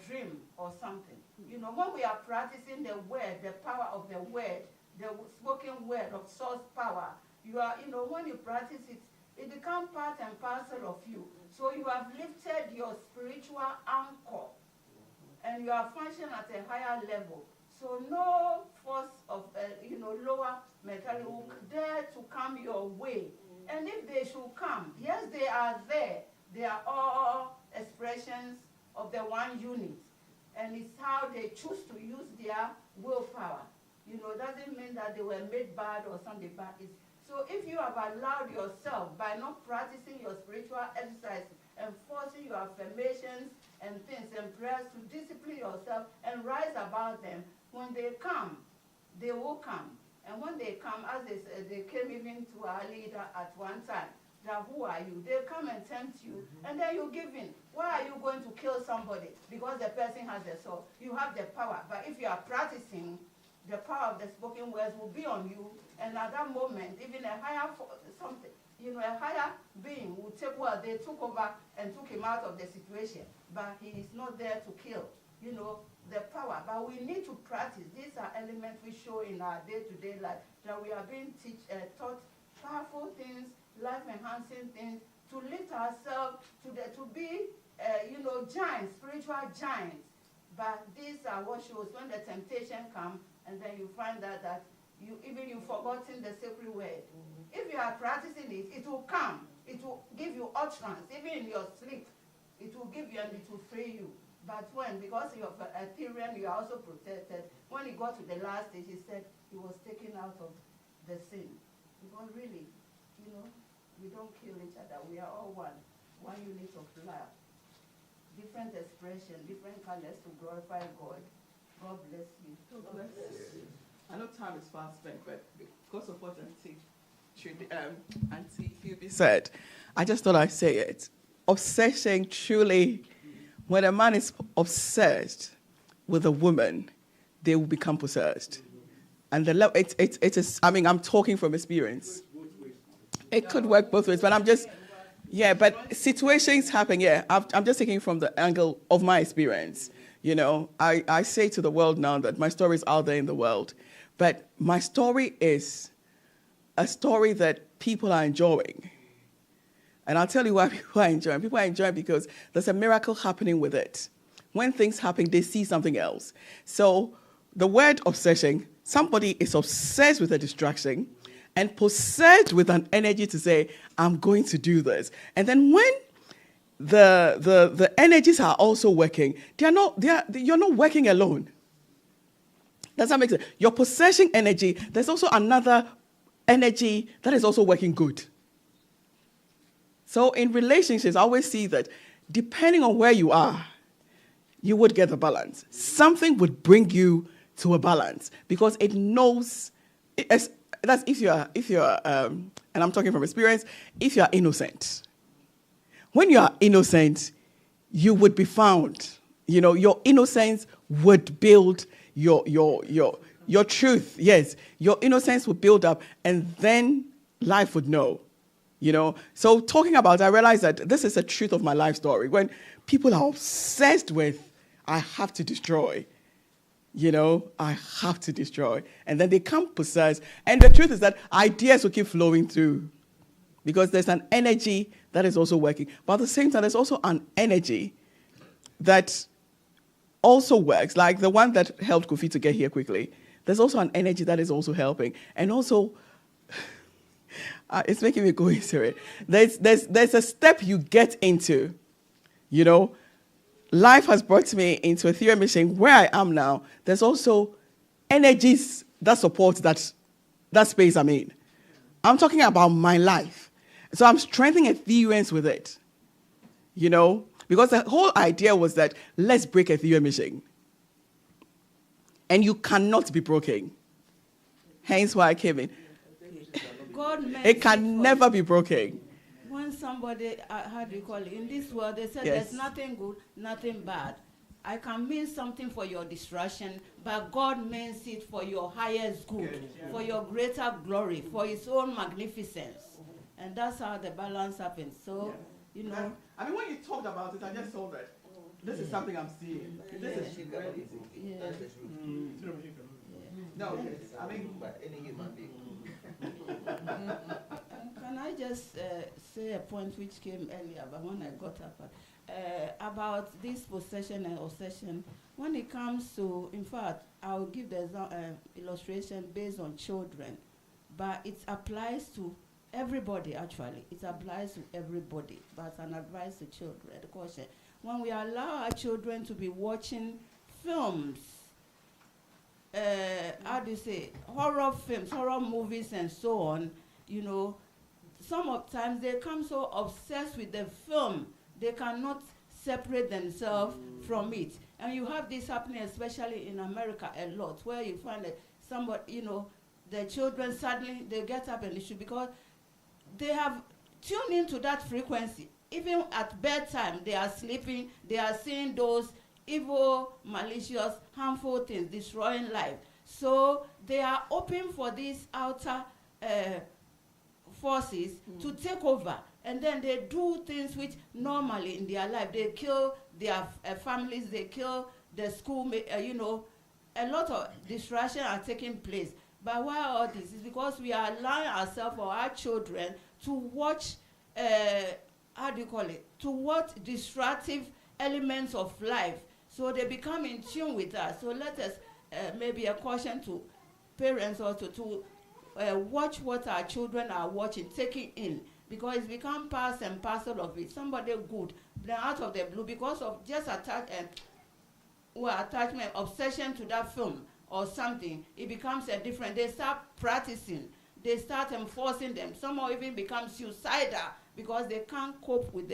dream or something. You know, when we are practicing the word, the power of the word, the spoken word of source power, you are, you know, when you practice it, it becomes part and parcel of you. So you have lifted your spiritual anchor and you are functioning at a higher level. So no force of, you know, lower mentality will dare to come your way. And if they should come, yes, they are there. They are all expressions of the one unit. And it's how they choose to use their willpower. You know, it doesn't mean that they were made bad or something bad. So if you have allowed yourself, by not practicing your spiritual exercise and forcing your affirmations and things and prayers to discipline yourself and rise above them, when they come, they will come. And when they come, as they came even to our leader at one time, that who are you? They come and tempt you, and then you give in. Why are you going to kill somebody? Because the person has the soul. You have the power. But if you are practicing, the power of the spoken words will be on you, and at that moment, even a higher something, you know, a higher being will take, well, they took over and took him out of the situation, but he is not there to kill, you know, the power. But we need to practice. These are elements we show in our day-to-day life, that we are being taught powerful things, life-enhancing things, to lift ourselves to be, you know, giants, spiritual giants. But these are what shows when the temptation comes, and then you find out that you've forgotten the sacred word. If you are practicing it, it will come. It will give you utterance, even in your sleep. It will give you and it will free you. But because you're Etherean, you are also protected. When he got to the last stage, he said he was taken out of the sin. Because really, you know, we don't kill each other. We are all one unit of love. Different expression, different colors to glorify God. God bless you. God bless you. I know time is fast spent, but because of what Auntie Phoebe said, I just thought I'd say it. Obsession truly, when a man is obsessed with a woman, they will become possessed. And it is, I mean, I'm talking from experience. It could work both ways, but I'm just, yeah, but situations happen, yeah. I'm just taking from the angle of my experience. You know, I say to the world now that my story is out there in the world, but my story is a story that people are enjoying. And I'll tell you why people are enjoying. People are enjoying because there's a miracle happening with it. When things happen, they see something else. So the word obsession, somebody is obsessed with a distraction and possessed with an energy to say, I'm going to do this. And then when the energies are also working, you're not working alone. Does that make sense? Your possession energy, there's also another energy that is also working good. So in relationships, I always see that depending on where you are, you would get a balance. Something would bring you to a balance because it knows. That's if you're, and I'm talking from experience. If you are innocent, when you are innocent, you would be found. You know, your innocence would build your truth. Yes, your innocence would build up, and then life would know. You know, so talking about, I realized that this is a truth of my life story. When people are obsessed with, I have to destroy, you know, I have to destroy. And then they come possessed. And the truth is that ideas will keep flowing through because there's an energy that is also working. But at the same time, there's also an energy that also works, like the one that helped Kofi to get here quickly, there's also an energy that is also helping. And also, it's making me go into it. There's a step you get into, you know. Life has brought me into Ethereum mission where I am now. There's also energies that support that space I'm in. I'm talking about my life. So I'm strengthening Ethereans with it, you know, because the whole idea was that let's break Ethereum mission. And you cannot be broken. Hence why I came in. God It can never be broken. When somebody, how do you call it, in this world, they said Yes. there's nothing good, nothing bad. I can mean something for your distraction, but God means it for your highest good, for your greater glory, for his own magnificence. And that's how the balance happens. So, you know. I mean, when you talked about it, I just saw that this is something I'm seeing. This is reality. Yeah. No, yes. I mean, any human being. Can I just say a point which came earlier, but when I got up, about this possession and obsession, when it comes to, in fact, I'll give the illustration based on children, but it applies to everybody, actually. It applies to everybody, but an advice to children, the caution. When we allow our children to be watching films, how do you say, horror films, horror movies and so on, you know, some of times they come so obsessed with the film, they cannot separate themselves from it. And you have this happening, especially in America, a lot, where you find that somebody, you know, the children suddenly, they get up and issue because they have tuned into that frequency. Even at bedtime, they are sleeping, they are seeing those evil, malicious, harmful things, destroying life. So they are open for these outer forces to take over. And then they do things which normally in their life, they kill their families, they kill the school, you know, a lot of distraction are taking place. But why all this? Is because we are allowing ourselves or our children to watch, how do you call it, to watch destructive elements of life. So they become in tune with us. So let us, maybe a caution to parents also to watch what our children are watching, taking in, because it's become part and parcel of it. Somebody good, then out of the blue, because of just attachment, obsession to that film or something, it becomes a different. They start practicing, they start enforcing them. Some even become suicidal because they can't cope with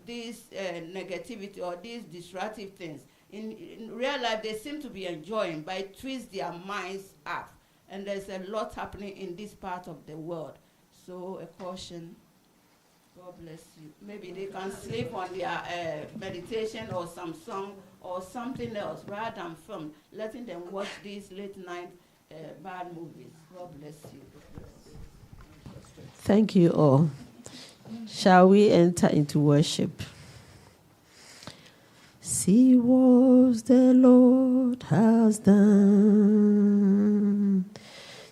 these negativity or these destructive things. In real life, they seem to be enjoying, but it twists their minds up. And there's a lot happening in this part of the world. So a caution. God bless you. Maybe they can sleep on their meditation or some song or something else rather than film, letting them watch these late night bad movies. God bless you. Thank you all. Shall we enter into worship? See what the Lord has done.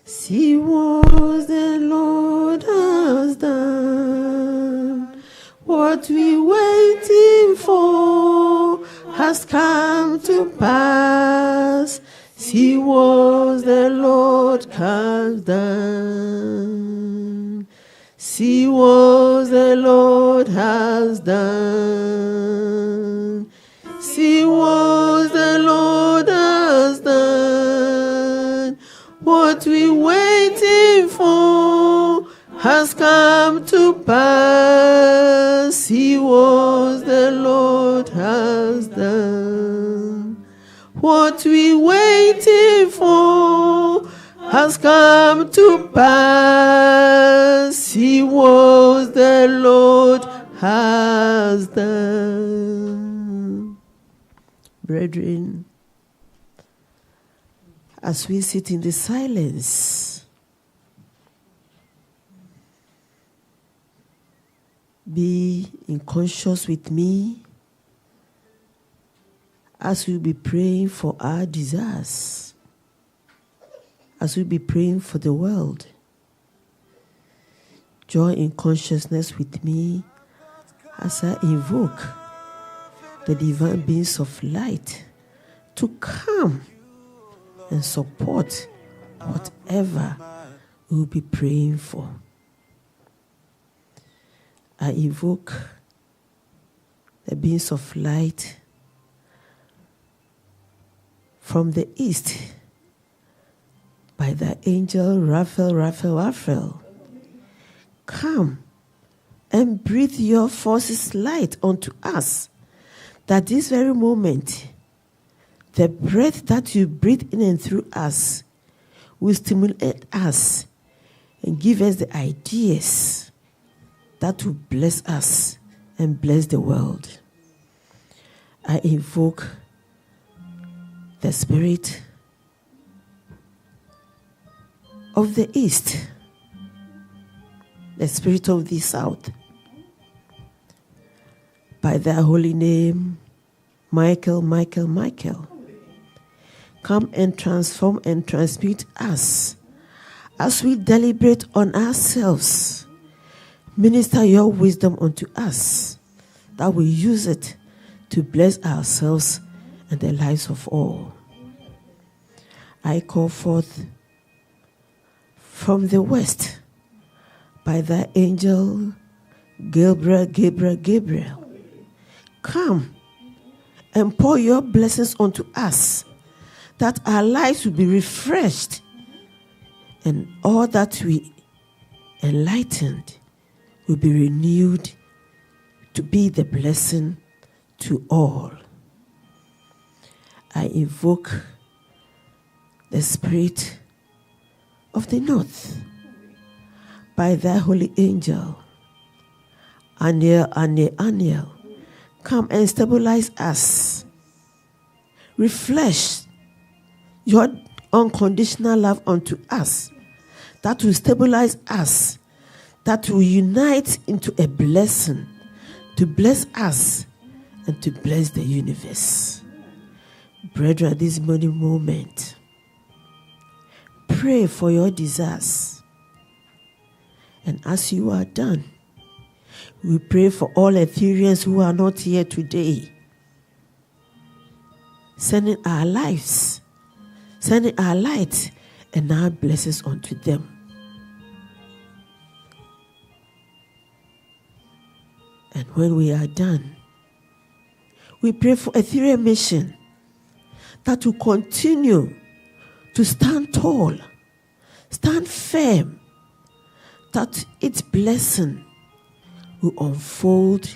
See what the Lord has done. What we waiting for has come to pass. See what the Lord has done. See what the Lord has done. See what the Lord has done. What we waiting for has come to pass. See what the Lord has done. What we waiting for has come to pass. See what the Lord has done. Brethren, as we sit in the silence, be in conscious with me as we be praying for our desires, as we be praying for the world. Join in consciousness with me as I invoke the divine beings of light to come and support whatever we'll be praying for. I invoke the beings of light from the east by the angel Raphael. Come and breathe your forces light unto us, that this very moment, the breath that you breathe in and through us will stimulate us and give us the ideas that will bless us and bless the world. I invoke the spirit of the east, the spirit of the south, by thy holy name, Michael. Come and transform and transmute us as we deliberate on ourselves. Minister your wisdom unto us, that we use it to bless ourselves and the lives of all. I call forth from the west by the angel Gabriel. Come and pour your blessings unto us, that our lives will be refreshed and all that we enlightened will be renewed to be the blessing to all. I invoke the spirit of the north by thy holy angel, Aniel. Come and stabilize us. Refresh your unconditional love unto us, that will stabilize us, that will unite into a blessing to bless us and to bless the universe. Brethren, at this moment, pray for your desires. And as you are done, we pray for all Ethereans who are not here today, sending our lives, sending our light and our blessings unto them. And when we are done, we pray for Etherean mission that will continue to stand tall, stand firm, that its blessing will unfold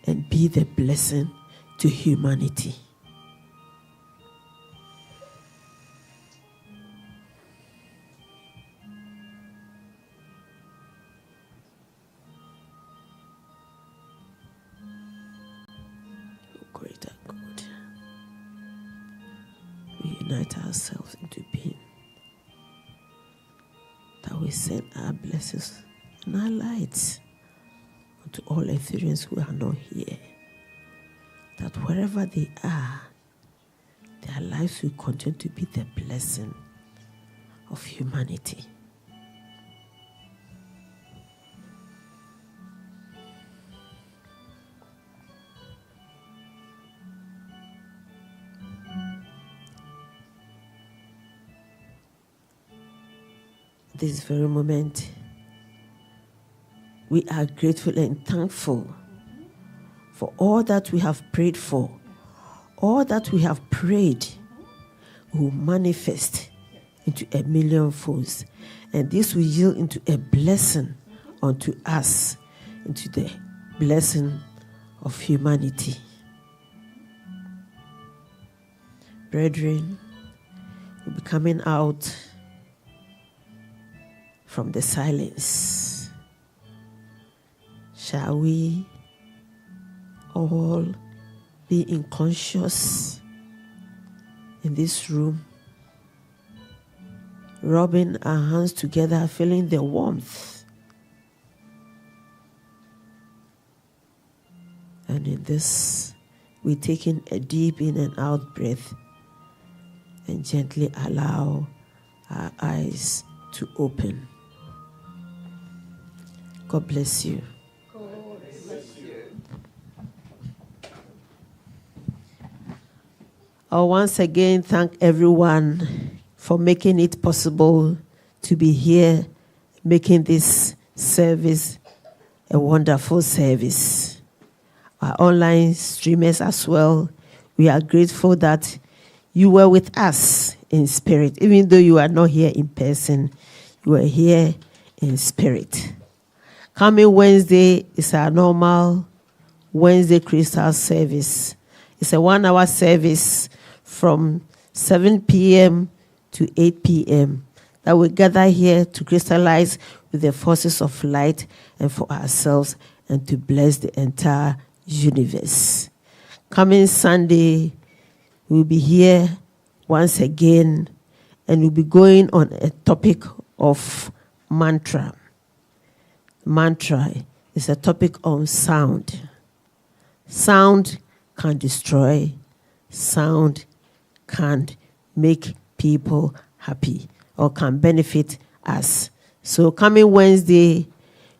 and be the blessing to humanity. Greater God, we unite ourselves into being, that we send our blessings and our lights to all Ethereans who are not here, that wherever they are, their lives will continue to be the blessing of humanity. This very moment, we are grateful and thankful for all that we have prayed for. All that we have prayed will manifest into a million folds. And this will yield into a blessing unto us, into the blessing of humanity. Brethren, we'll be coming out from the silence. Shall we all be unconscious in this room, rubbing our hands together, feeling the warmth? And in this, we're taking a deep in and out breath and gently allow our eyes to open. God bless you. I'll once again thank everyone for making it possible to be here, making this service a wonderful service. Our online streamers as well, we are grateful that you were with us in spirit. Even though you are not here in person, you are here in spirit. Coming Wednesday is our normal Wednesday Crystal service. It's a 1-hour service from 7 p.m. to 8 p.m. that we gather here to crystallize with the forces of light and for ourselves and to bless the entire universe. Coming Sunday, we'll be here once again and we'll be going on a topic of mantra. Mantra is a topic on sound. Sound can destroy. Sound can make people happy or can benefit us. So coming Wednesday,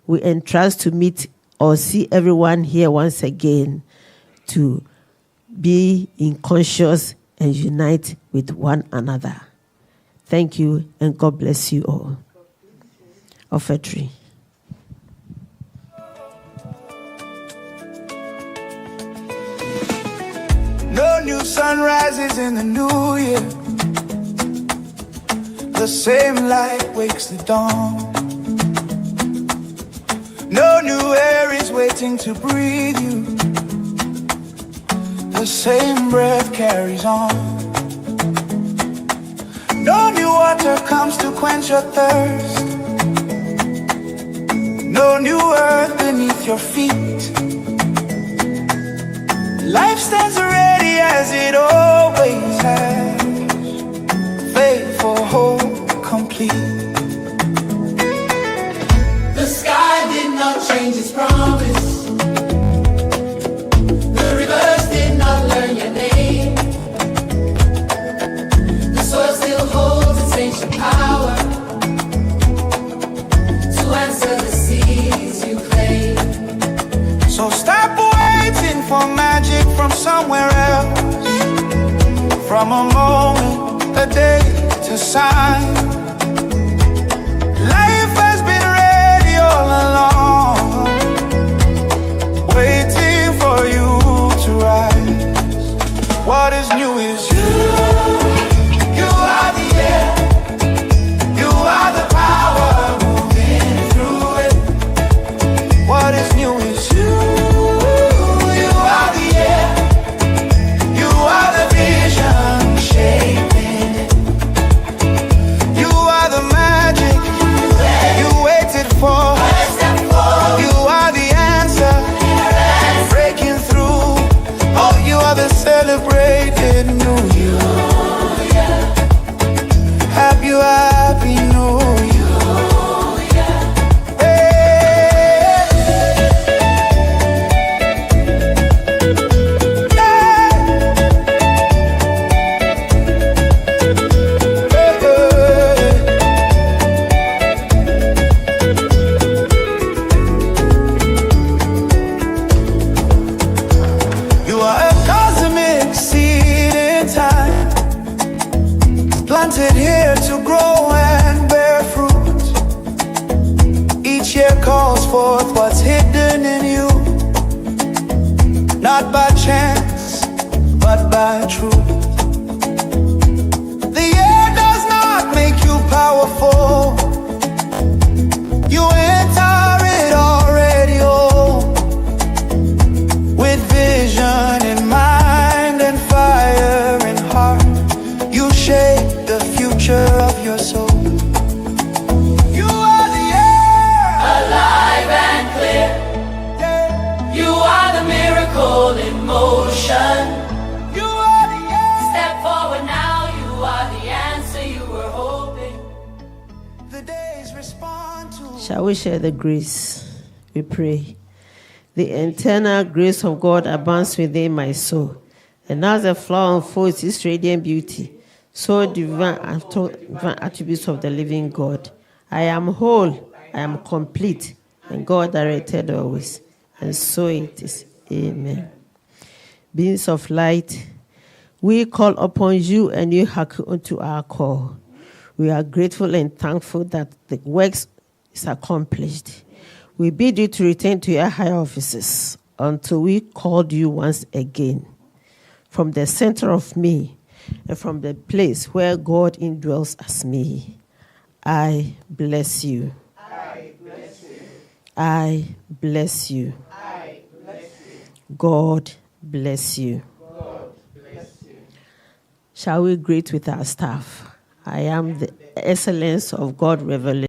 we entrust to meet or see everyone here once again to be in conscious and unite with one another. Thank you and God bless you all. Offertory. No new sunrises in the new year. The same light wakes the dawn. No new air is waiting to breathe you. The same breath carries on. No new water comes to quench your thirst. No new earth beneath your feet. Life stands ready as it always has. Faithful, whole, complete. The sky did not change its promise. The rivers did not learn your name. The soil still holds its ancient power to answer the seas you claim. So stop waiting for magic from somewhere else. From a moment, a day to sign. Life has been ready all along, waiting for you to rise. What is new is you. You are the air. You are the power moving through it. What is new is you. You are the air. You are the vision shaping it. You are the magic you waited for. You are the answer breaking through. Oh, you are the celebrated new you. Happy new you. You are a cosmic seed in time, planted here to grow and bear fruit. Each year calls forth what's hidden in you, not by chance, but by truth. The air does not make you powerful. You enter it already old, with vision in mind and fire in heart. You shape the future of your soul. You are the air, Alive and clear. yeah. You are the miracle in motion. You are the air. Step forward now. You are the answer you were hoping. The days respond to. Shall we share the grace? We pray. The eternal grace of God abounds within my soul, and as the flower unfolds its radiant beauty, so divine attributes of the living God. I am whole, I am complete, and God directed always, and so it is. Amen. Beings of light, We call upon you and you hearken unto our call. We are grateful and thankful that the works is accomplished. We bid you to return to your higher offices until we called you once again. From the center of me and from the place where God indwells as me, I bless you. I bless you. I bless you. I bless you. God bless you. God bless you. Shall we greet with our staff? I am the excellence of God revelation.